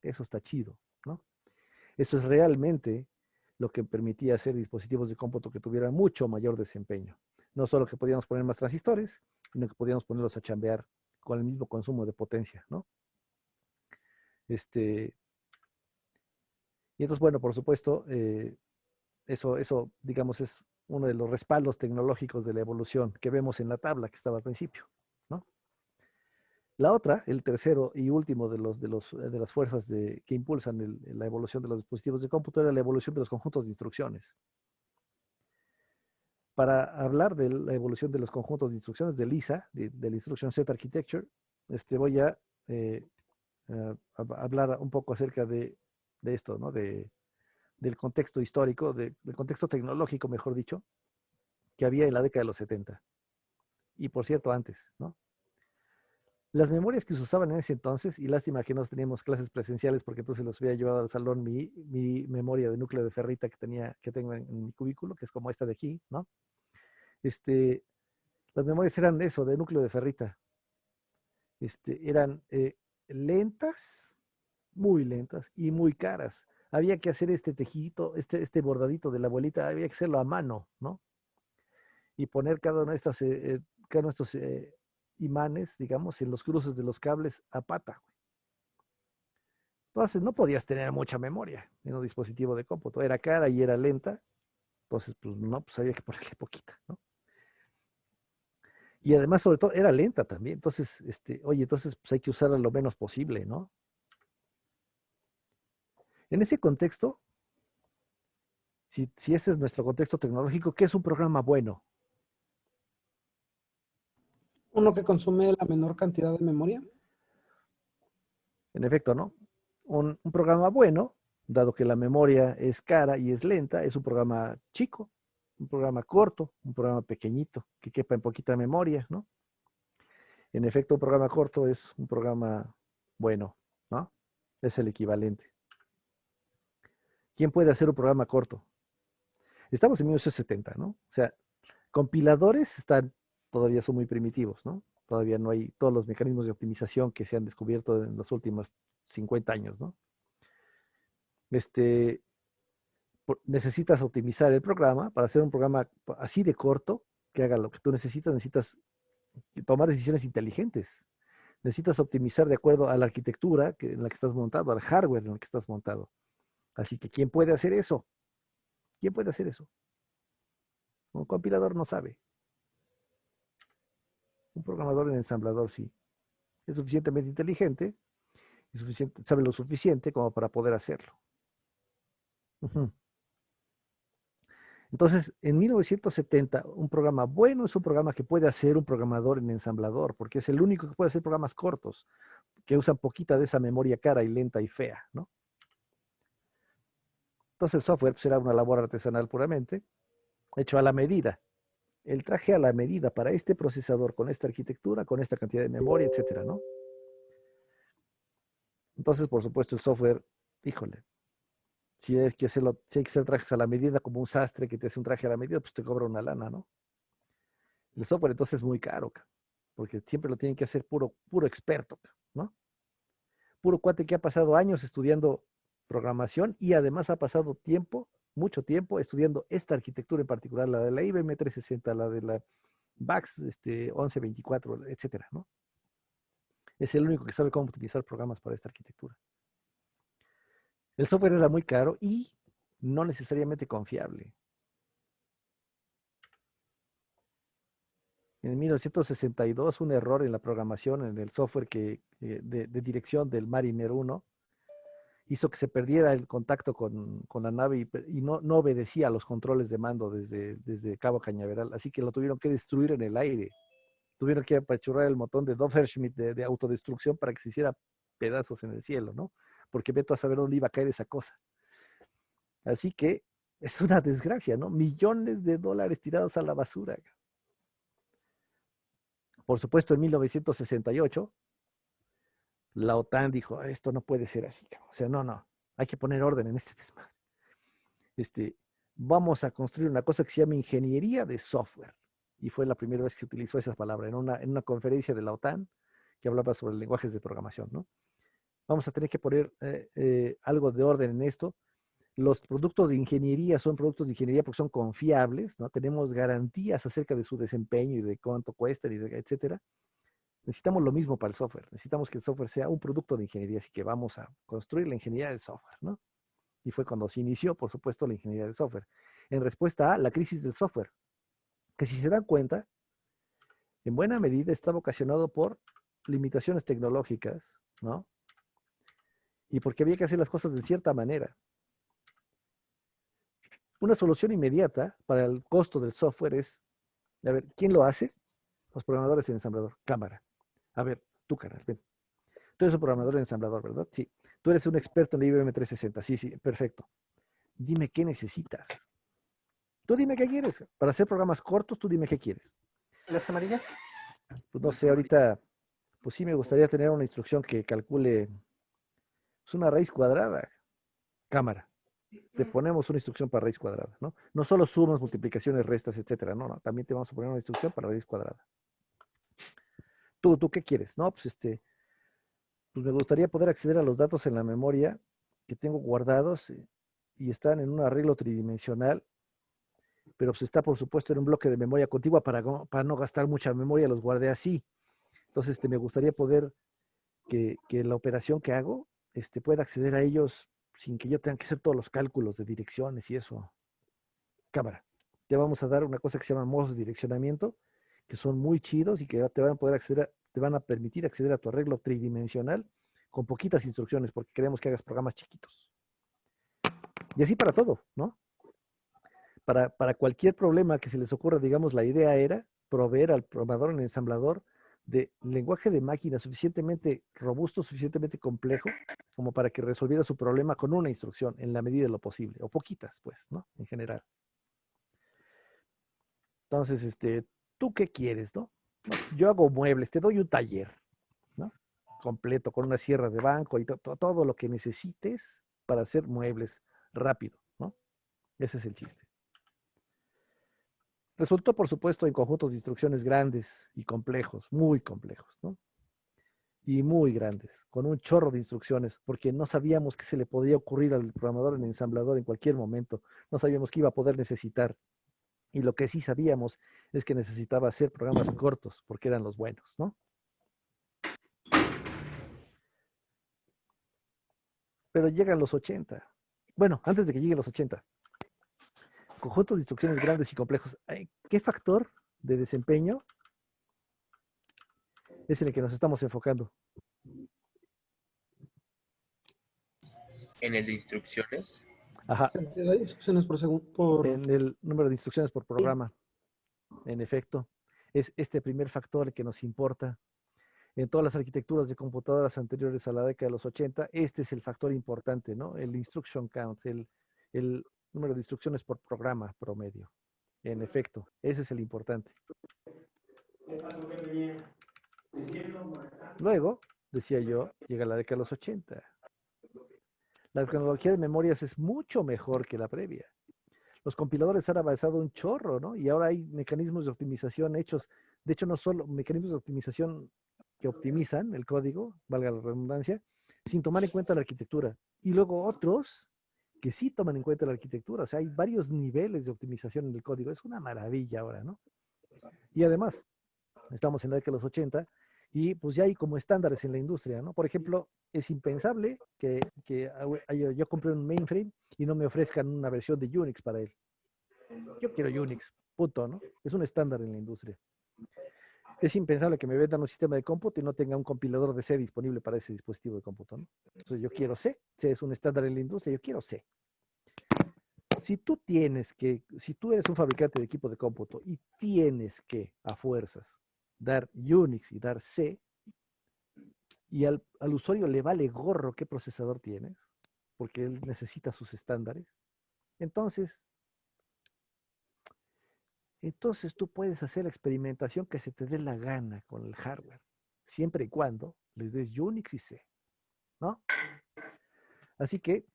Eso está chido, ¿no? Eso es realmente lo que permitía hacer dispositivos de cómputo que tuvieran mucho mayor desempeño. No solo que podíamos poner más transistores, sino que podíamos ponerlos a chambear con el mismo consumo de potencia, ¿no? Y entonces, bueno, por supuesto, eso, digamos, es uno de los respaldos tecnológicos de la evolución que vemos en la tabla que estaba al principio, ¿no? La otra, el tercero y último de las fuerzas que impulsan la evolución de los dispositivos de cómputo era la evolución de los conjuntos de instrucciones. Para hablar de la evolución de los conjuntos de instrucciones de LISA, de la Instruction Set Architecture, voy a hablar un poco acerca de esto, ¿no? Del contexto histórico, del contexto tecnológico, mejor dicho, que había en la década de los 70. Y por cierto, antes, ¿no? Las memorias que se usaban en ese entonces, y lástima que no teníamos clases presenciales porque entonces los hubiera llevado al salón mi memoria de núcleo de ferrita que tengo en mi cubículo, que es como esta de aquí, ¿no? Las memorias eran de eso, de núcleo de ferrita. Eran lentas, muy lentas y muy caras. Había que hacer este tejito, este bordadito de la abuelita, había que hacerlo a mano, ¿no? Y poner cada uno de estos imanes, digamos, en los cruces de los cables a pata. Entonces no podías tener mucha memoria en un dispositivo de cómputo. Era cara y era lenta. Entonces, pues no, pues había que ponerle poquita, ¿no? Y además, sobre todo, era lenta también. Entonces, entonces pues hay que usarla lo menos posible, ¿no? En ese contexto, si ese es nuestro contexto tecnológico, ¿qué es un programa bueno? Uno que consume la menor cantidad de memoria. En efecto, ¿no? Un programa bueno, dado que la memoria es cara y es lenta, es un programa chico, un programa corto, un programa pequeñito, que quepa en poquita memoria, ¿no? En efecto, un programa corto es un programa bueno, ¿no? Es el equivalente. ¿Quién puede hacer un programa corto? Estamos en 1970, ¿no? O sea, compiladores todavía son muy primitivos, ¿no? Todavía no hay todos los mecanismos de optimización que se han descubierto en los últimos 50 años, ¿no? Necesitas optimizar el programa para hacer un programa así de corto que haga lo que tú necesitas tomar decisiones inteligentes. Necesitas optimizar de acuerdo a la arquitectura en la que estás montado, al hardware en el que estás montado. Así que, ¿quién puede hacer eso? ¿Quién puede hacer eso? Un compilador no sabe. Un programador en ensamblador sí. Es suficientemente inteligente, sabe lo suficiente como para poder hacerlo. Entonces, en 1970, un programa bueno es un programa que puede hacer un programador en ensamblador, porque es el único que puede hacer programas cortos, que usan poquita de esa memoria cara y lenta y fea, ¿no? Entonces el software será una labor artesanal puramente, hecho a la medida. El traje a la medida para este procesador, con esta arquitectura, con esta cantidad de memoria, etcétera, ¿no? Entonces, por supuesto, el software, híjole, Si hay que hacerlo, si hay que hacer trajes a la medida, como un sastre que te hace un traje a la medida, pues te cobra una lana, ¿no? El software entonces es muy caro, porque siempre lo tienen que hacer puro experto, ¿no? Puro cuate que ha pasado años estudiando programación y además ha pasado tiempo, mucho tiempo, estudiando esta arquitectura en particular, la de la IBM 360, la de la VAX 1124, etcétera, ¿no? Es el único que sabe cómo utilizar programas para esta arquitectura. El software era muy caro y no necesariamente confiable. En 1962, un error en la programación, en el software de dirección del Mariner 1, hizo que se perdiera el contacto con la nave y no obedecía a los controles de mando desde Cabo Cañaveral. Así que lo tuvieron que destruir en el aire. Tuvieron que apachurrar el montón de Dopplerschmitt de autodestrucción para que se hiciera pedazos en el cielo, ¿no? Porque veto a saber dónde iba a caer esa cosa. Así que es una desgracia, ¿no? Millones de dólares tirados a la basura. Por supuesto, en 1968, la OTAN dijo, esto no puede ser así. O sea, no, hay que poner orden en este desmadre. Vamos a construir una cosa que se llama ingeniería de software. Y fue la primera vez que se utilizó esa palabra en una conferencia de la OTAN que hablaba sobre lenguajes de programación, ¿no? Vamos a tener que poner algo de orden en esto. Los productos de ingeniería son productos de ingeniería porque son confiables, ¿no? Tenemos garantías acerca de su desempeño y de cuánto cuestan, etcétera. Necesitamos lo mismo para el software. Necesitamos que el software sea un producto de ingeniería, así que vamos a construir la ingeniería del software, ¿no? Y fue cuando se inició, por supuesto, la ingeniería del software. En respuesta a la crisis del software, que si se dan cuenta, en buena medida estaba ocasionado por limitaciones tecnológicas, ¿no? Y porque había que hacer las cosas de cierta manera. Una solución inmediata para el costo del software es, a ver, ¿quién lo hace? Los programadores en ensamblador. Cámara. A ver, tú, carnal, ven. Tú eres un programador en ensamblador, ¿verdad? Sí. Tú eres un experto en la IBM 360. Sí, perfecto. Dime qué necesitas. Tú dime qué quieres. Para hacer programas cortos, tú dime qué quieres. ¿Las amarillas? Pues no sé, ahorita, pues sí me gustaría tener una instrucción que calcule pues, una raíz cuadrada. Cámara. Te ponemos una instrucción para raíz cuadrada, ¿no? No solo sumas, multiplicaciones, restas, etcétera, no, también te vamos a poner una instrucción para raíz cuadrada. ¿Tú qué quieres? No, pues pues me gustaría poder acceder a los datos en la memoria que tengo guardados y están en un arreglo tridimensional, pero pues está por supuesto en un bloque de memoria contigua para no gastar mucha memoria, los guardé así. Entonces me gustaría poder que la operación que hago pueda acceder a ellos sin que yo tenga que hacer todos los cálculos de direcciones y eso. Cámara, te vamos a dar una cosa que se llama modos de direccionamiento, que son muy chidos y que te van a poder te van a permitir acceder a tu arreglo tridimensional con poquitas instrucciones, porque queremos que hagas programas chiquitos. Y así para todo, ¿no? Para cualquier problema que se les ocurra, digamos, la idea era proveer al programador en el ensamblador de lenguaje de máquina suficientemente robusto, suficientemente complejo, como para que resolviera su problema con una instrucción en la medida de lo posible, o poquitas, pues, ¿no? En general. Entonces, ¿tú qué quieres, no? No, yo hago muebles, te doy un taller, ¿no? Completo, con una sierra de banco y todo lo que necesites para hacer muebles rápido, ¿no? Ese es el chiste. Resultó, por supuesto, en conjuntos de instrucciones grandes y complejos, muy complejos, ¿no? Y muy grandes, con un chorro de instrucciones, porque no sabíamos qué se le podía ocurrir al programador en ensamblador en cualquier momento. No sabíamos qué iba a poder necesitar. Y lo que sí sabíamos es que necesitaba hacer programas cortos, porque eran los buenos, ¿no? Pero llegan los 80. Bueno, antes de que lleguen los 80. Conjuntos de instrucciones grandes y complejos. ¿Qué factor de desempeño es en el que nos estamos enfocando? En el de instrucciones. Ajá, Instrucciones por segundo. en el número de instrucciones por programa. En efecto, es este primer factor el que nos importa. En todas las arquitecturas de computadoras anteriores a la década de los 80, este es el factor importante, ¿no? El instruction count, el número de instrucciones por programa promedio. En efecto, ese es el importante. Luego, decía yo, llega la década de los 80. La tecnología de memorias es mucho mejor que la previa. Los compiladores han avanzado un chorro, ¿no? Y ahora hay mecanismos de optimización hechos, de hecho no solo mecanismos de optimización que optimizan el código, valga la redundancia, sin tomar en cuenta la arquitectura. Y luego otros que sí toman en cuenta la arquitectura. O sea, hay varios niveles de optimización en el código. Es una maravilla ahora, ¿no? Y además, estamos en la década de los 80 y pues ya hay como estándares en la industria, ¿no? Por ejemplo, es impensable que yo compré un mainframe y no me ofrezcan una versión de Unix para él. Yo quiero Unix, punto, ¿no? Es un estándar en la industria. Es impensable que me vendan un sistema de cómputo y no tenga un compilador de C disponible para ese dispositivo de cómputo, ¿no? Entonces yo quiero C, C es un estándar en la industria, yo quiero C. Si tú eres un fabricante de equipo de cómputo y tienes que, a fuerzas, dar Unix y dar C, y al usuario le vale gorro qué procesador tienes, porque él necesita sus estándares, entonces tú puedes hacer la experimentación que se te dé la gana con el hardware, siempre y cuando les des Unix y C, ¿no? Así que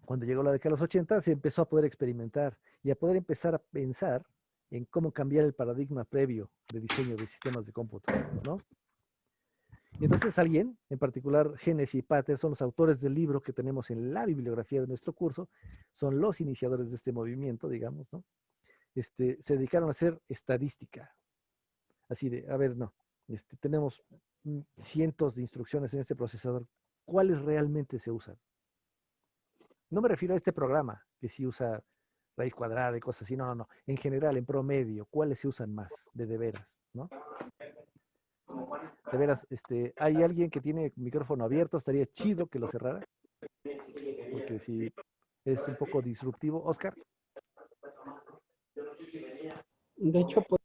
cuando llegó la década de los 80 se empezó a poder experimentar y a poder empezar a pensar en cómo cambiar el paradigma previo de diseño de sistemas de cómputo, ¿no? Y entonces alguien, en particular Genes y Pater, son los autores del libro que tenemos en la bibliografía de nuestro curso, son los iniciadores de este movimiento, digamos, ¿no? Se dedicaron a hacer estadística. Así de, a ver, no, tenemos cientos de instrucciones en este procesador. ¿Cuáles realmente se usan? No me refiero a este programa, que sí usa raíz cuadrada y cosas así, no, no, no. En general, en promedio, ¿cuáles se usan más de veras, no? De veras, hay alguien que tiene micrófono abierto, estaría chido que lo cerrara, porque si es un poco disruptivo. Oscar, De hecho, pues,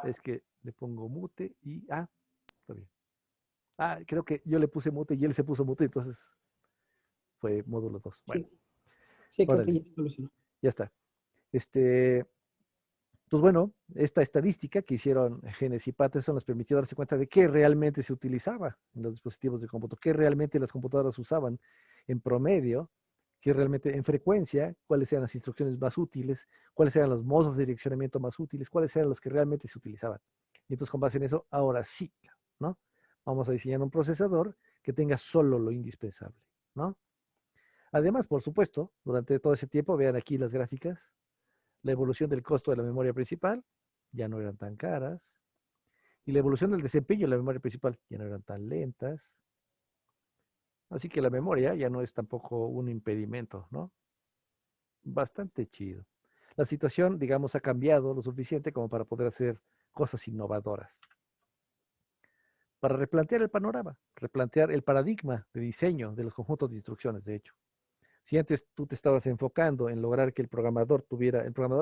es que le pongo mute y, está bien. Creo que yo le puse mute y él se puso mute, entonces fue módulo 2. Bueno, sí, sí, creo que órale, ya se solucionó. ya está. Pues bueno, esta estadística que hicieron Genes y Patterson les permitió darse cuenta de qué realmente se utilizaba en los dispositivos de cómputo, qué realmente las computadoras usaban en promedio, qué realmente en frecuencia, cuáles eran las instrucciones más útiles, cuáles eran los modos de direccionamiento más útiles, cuáles eran los que realmente se utilizaban. Y entonces con base en eso, ahora sí, ¿no? Vamos a diseñar un procesador que tenga solo lo indispensable, ¿no? Además, por supuesto, durante todo ese tiempo, vean aquí las gráficas, la evolución del costo de la memoria principal, ya no eran tan caras, y la evolución del desempeño de la memoria principal, ya no eran tan lentas. Así que la memoria ya no es tampoco un impedimento, ¿no? Bastante chido. La situación, digamos, ha cambiado lo suficiente como para poder hacer cosas innovadoras. Para replantear el panorama, replantear el paradigma de diseño de los conjuntos de instrucciones, de hecho. Si antes tú te estabas enfocando en lograr que el programador,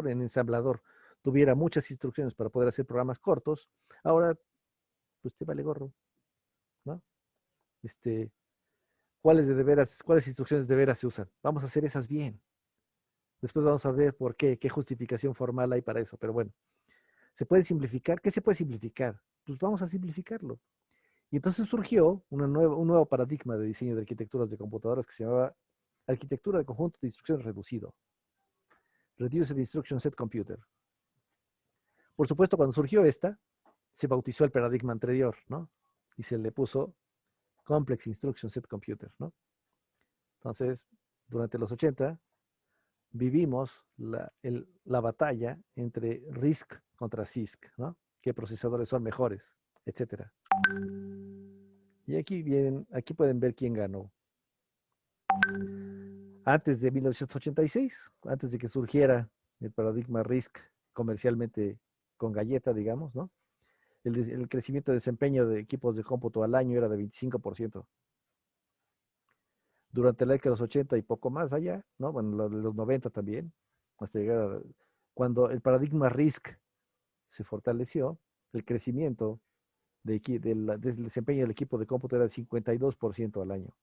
en ensamblador, tuviera muchas instrucciones para poder hacer programas cortos, ahora, pues te vale gorro, ¿no? ¿Cuáles instrucciones de veras se usan? Vamos a hacer esas bien. Después vamos a ver por qué justificación formal hay para eso, pero bueno, ¿se puede simplificar? ¿Qué se puede simplificar? Pues vamos a simplificarlo. Y entonces surgió un nuevo paradigma de diseño de arquitecturas de computadoras que se llamaba arquitectura de conjunto de instrucciones reducido. Reduced Instruction Set Computer. Por supuesto, cuando surgió esta, se bautizó el paradigma anterior, ¿no? Y se le puso Complex Instruction Set Computer, ¿no? Entonces, durante los 80, vivimos la batalla entre RISC contra CISC, ¿no? ¿Qué procesadores son mejores? Etcétera. Y aquí pueden ver quién ganó. Antes de 1986, antes de que surgiera el paradigma RISC comercialmente con galleta, digamos, ¿no? El crecimiento de desempeño de equipos de cómputo al año era de 25%. Durante la década de los 80 y poco más allá, ¿no? Bueno, de los 90 también, hasta llegar cuando el paradigma RISC se fortaleció, el crecimiento del desempeño del equipo de cómputo era de 52% al año.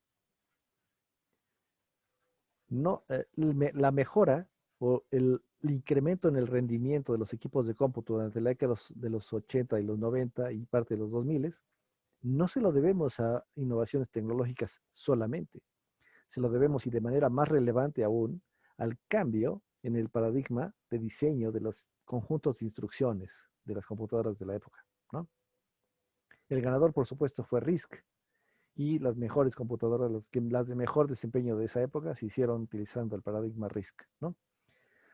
No, la mejora o el incremento en el rendimiento de los equipos de cómputo durante la década de los 80 y los 90 y parte de los 2000 no se lo debemos a innovaciones tecnológicas solamente, se lo debemos y de manera más relevante aún al cambio en el paradigma de diseño de los conjuntos de instrucciones de las computadoras de la época, ¿no? El ganador, por supuesto, fue RISC y las mejores computadoras, las de mejor desempeño de esa época, se hicieron utilizando el paradigma RISC, ¿no?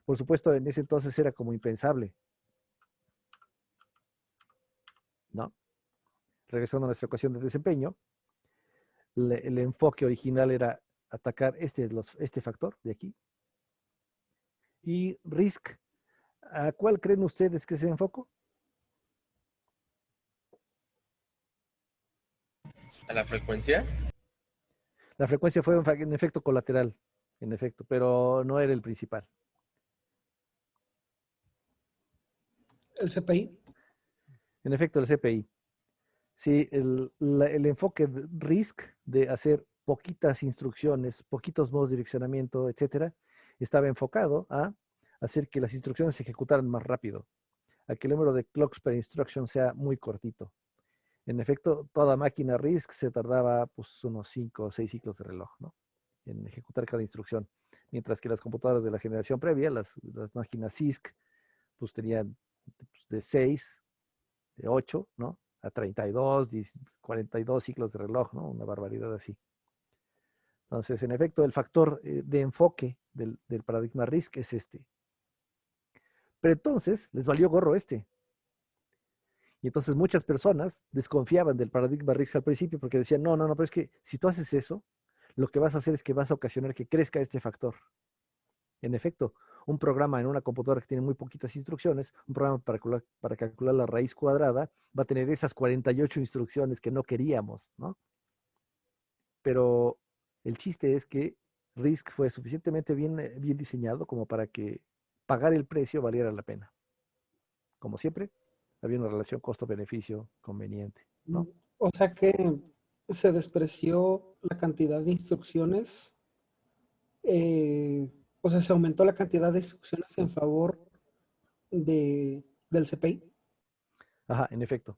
Por supuesto, en ese entonces era como impensable, ¿no? Regresando a nuestra ecuación de desempeño, el enfoque original era atacar este factor de aquí. Y RISC, ¿a cuál creen ustedes que se enfocó? ¿A la frecuencia? La frecuencia fue un efecto colateral, en efecto, pero no era el principal. El CPI. En efecto, el CPI. Sí, el enfoque de RISC de hacer poquitas instrucciones, poquitos modos de direccionamiento, etcétera, estaba enfocado a hacer que las instrucciones se ejecutaran más rápido, a que el número de clocks per instruction sea muy cortito. En efecto, toda máquina RISC se tardaba pues, unos 5 o 6 ciclos de reloj, ¿no? En ejecutar cada instrucción. Mientras que las computadoras de la generación previa, las máquinas CISC, pues tenían pues, de 6, de 8, ¿no? A 32, 42 ciclos de reloj, ¿no? Una barbaridad así. Entonces, en efecto, el factor de enfoque del paradigma RISC es este. Pero entonces, les valió gorro este. Y entonces muchas personas desconfiaban del paradigma RISC al principio porque decían, no, pero es que si tú haces eso, lo que vas a hacer es que vas a ocasionar que crezca este factor. En efecto, un programa en una computadora que tiene muy poquitas instrucciones, un programa para calcular la raíz cuadrada, va a tener esas 48 instrucciones que no queríamos, ¿no? Pero el chiste es que RISC fue suficientemente bien diseñado como para que pagar el precio valiera la pena. Como siempre, había una relación costo-beneficio conveniente, ¿no? O sea que se despreció la cantidad de instrucciones, o sea, se aumentó la cantidad de instrucciones en favor del CPI. Ajá, en efecto.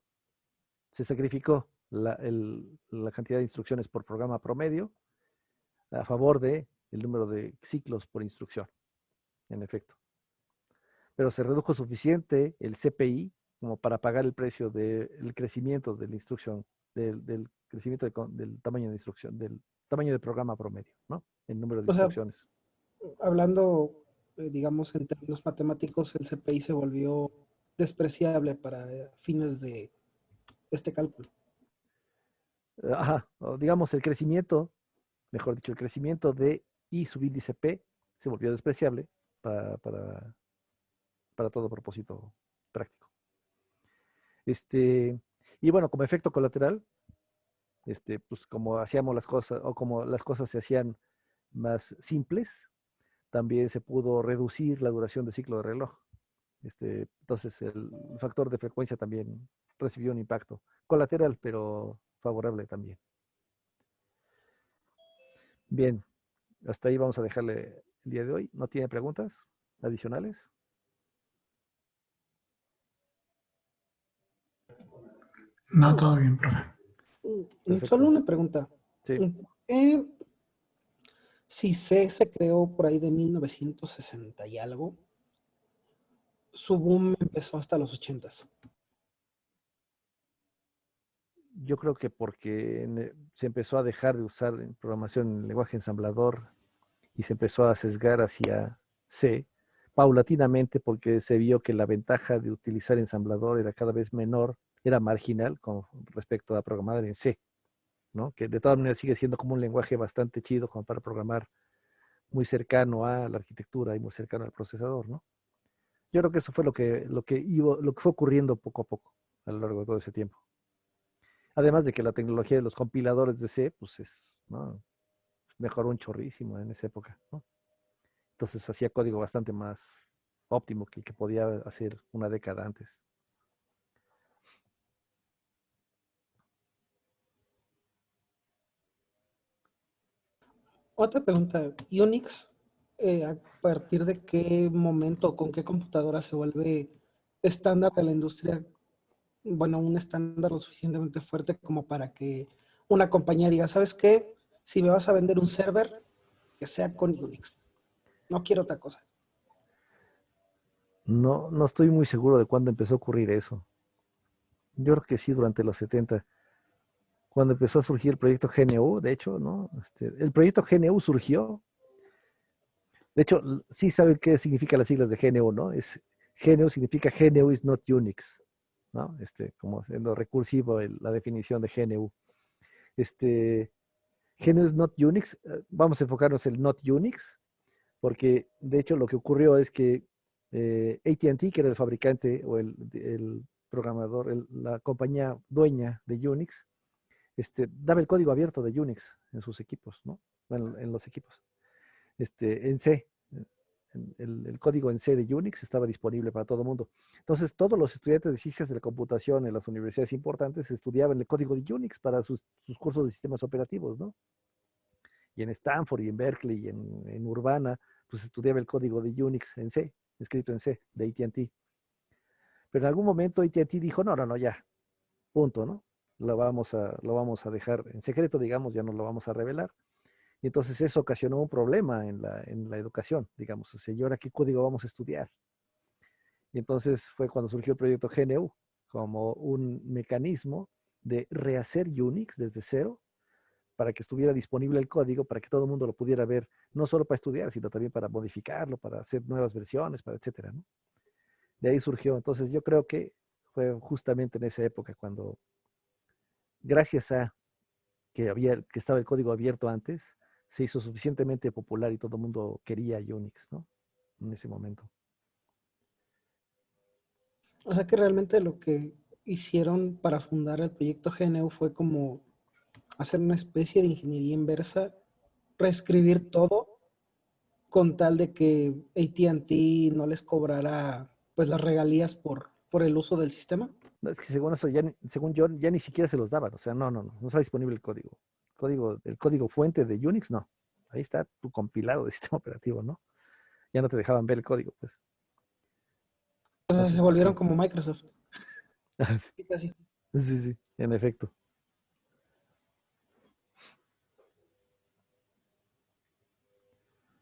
Se sacrificó la cantidad de instrucciones por programa promedio a favor de el número de ciclos por instrucción, en efecto. Pero se redujo suficiente el CPI como para pagar el precio del crecimiento de la instrucción, del crecimiento del tamaño de instrucción, del tamaño de programa promedio, ¿no? El número de O sea, instrucciones. hablando, digamos, en términos matemáticos, el CPI se volvió despreciable para fines de este cálculo. Ajá, digamos el crecimiento, mejor dicho, el crecimiento de I subíndice P se volvió despreciable para, para, para todo propósito práctico. Y bueno, como efecto colateral, pues como hacíamos las cosas, o como las cosas se hacían más simples, también se pudo reducir la duración del ciclo de reloj. Entonces el factor de frecuencia también recibió un impacto colateral, pero favorable también. Bien, hasta ahí vamos a dejarle el día de hoy. ¿No tiene preguntas adicionales? No, todo bien, profe. Perfecto. Solo una pregunta. Sí. Si C se creó por ahí de 1960 y algo, su boom empezó hasta los 80s. Yo creo que porque se empezó a dejar de usar en programación en lenguaje ensamblador y se empezó a sesgar hacia C paulatinamente porque se vio que la ventaja de utilizar ensamblador era cada vez menor, era marginal con respecto a programar en C, ¿no? Que de todas maneras sigue siendo como un lenguaje bastante chido como para programar muy cercano a la arquitectura y muy cercano al procesador, ¿no? Yo creo que eso fue lo que fue ocurriendo poco a poco a lo largo de todo ese tiempo. Además de que la tecnología de los compiladores de C, pues ¿no? Mejoró un chorrísimo en esa época, ¿no? Entonces hacía código bastante más óptimo que el que podía hacer una década antes. Otra pregunta, Unix, ¿a partir de qué momento, con qué computadora se vuelve estándar de la industria bueno, un estándar lo suficientemente fuerte como para que una compañía diga, ¿sabes qué? Si me vas a vender un server, que sea con Unix. No quiero otra cosa. No, no estoy muy seguro de cuándo empezó a ocurrir eso. Yo creo que sí, durante los 70, cuando empezó a surgir el proyecto GNU, de hecho, ¿no? El proyecto GNU surgió, de hecho, sí saben qué significan las siglas de GNU, ¿no? GNU significa GNU is not Unix, ¿no? Como siendo recursivo la definición de GNU. GNU is not Unix, vamos a enfocarnos en not Unix, porque de hecho lo que ocurrió es que AT&T, que era el fabricante o el programador, la compañía dueña de Unix, daba el código abierto de Unix en sus equipos, ¿no? Bueno, en los equipos. En C. El código en C de Unix estaba disponible para todo el mundo. Entonces, todos los estudiantes de ciencias de la computación en las universidades importantes estudiaban el código de Unix para sus cursos de sistemas operativos, ¿no? Y en Stanford y en Berkeley y en Urbana, pues estudiaba el código de Unix en C, escrito en C, de AT&T. Pero en algún momento AT&T dijo, no, no, no, ya, punto, ¿no? Lo vamos a dejar en secreto, digamos, ya no lo vamos a revelar. Y entonces eso ocasionó un problema en la educación, digamos. O sea, ¿y ahora qué código vamos a estudiar? Y entonces fue cuando surgió el proyecto GNU, como un mecanismo de rehacer Unix desde cero para que estuviera disponible el código, para que todo el mundo lo pudiera ver, no solo para estudiar, sino también para modificarlo, para hacer nuevas versiones, para etcétera, ¿no? De ahí surgió. Entonces yo creo que fue justamente en esa época cuando, gracias a que estaba el código abierto antes, se hizo suficientemente popular y todo el mundo quería Unix, ¿no? En ese momento. O sea que realmente lo que hicieron para fundar el proyecto GNU fue como hacer una especie de ingeniería inversa, reescribir todo con tal de que AT&T no les cobrara pues las regalías por el uso del sistema. No, es que según eso, según yo, ya ni siquiera se los daban. O sea, no está disponible el código. El código fuente de Unix, no. Ahí está tu compilado de sistema operativo, ¿no? Ya no te dejaban ver el código, pues. O sea, Entonces, se pues volvieron sí. como Microsoft. Sí, Sí, casi. sí, sí, en efecto.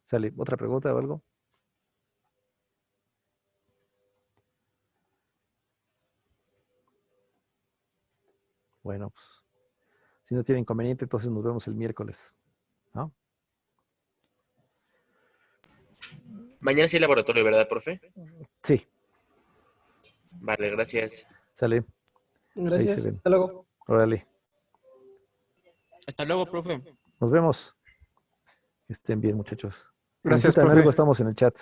¿Sale otra pregunta o algo? Bueno, pues, si no tiene inconveniente, entonces nos vemos el miércoles, ¿no? Mañana sí hay laboratorio, ¿verdad, profe? Sí, Vale, gracias. sale. Ahí se Gracias. ven. Hasta luego. Órale. Hasta luego, profe. Nos vemos. Que estén bien, muchachos. Si Gracias, necesitan algo, profe. estamos en el chat.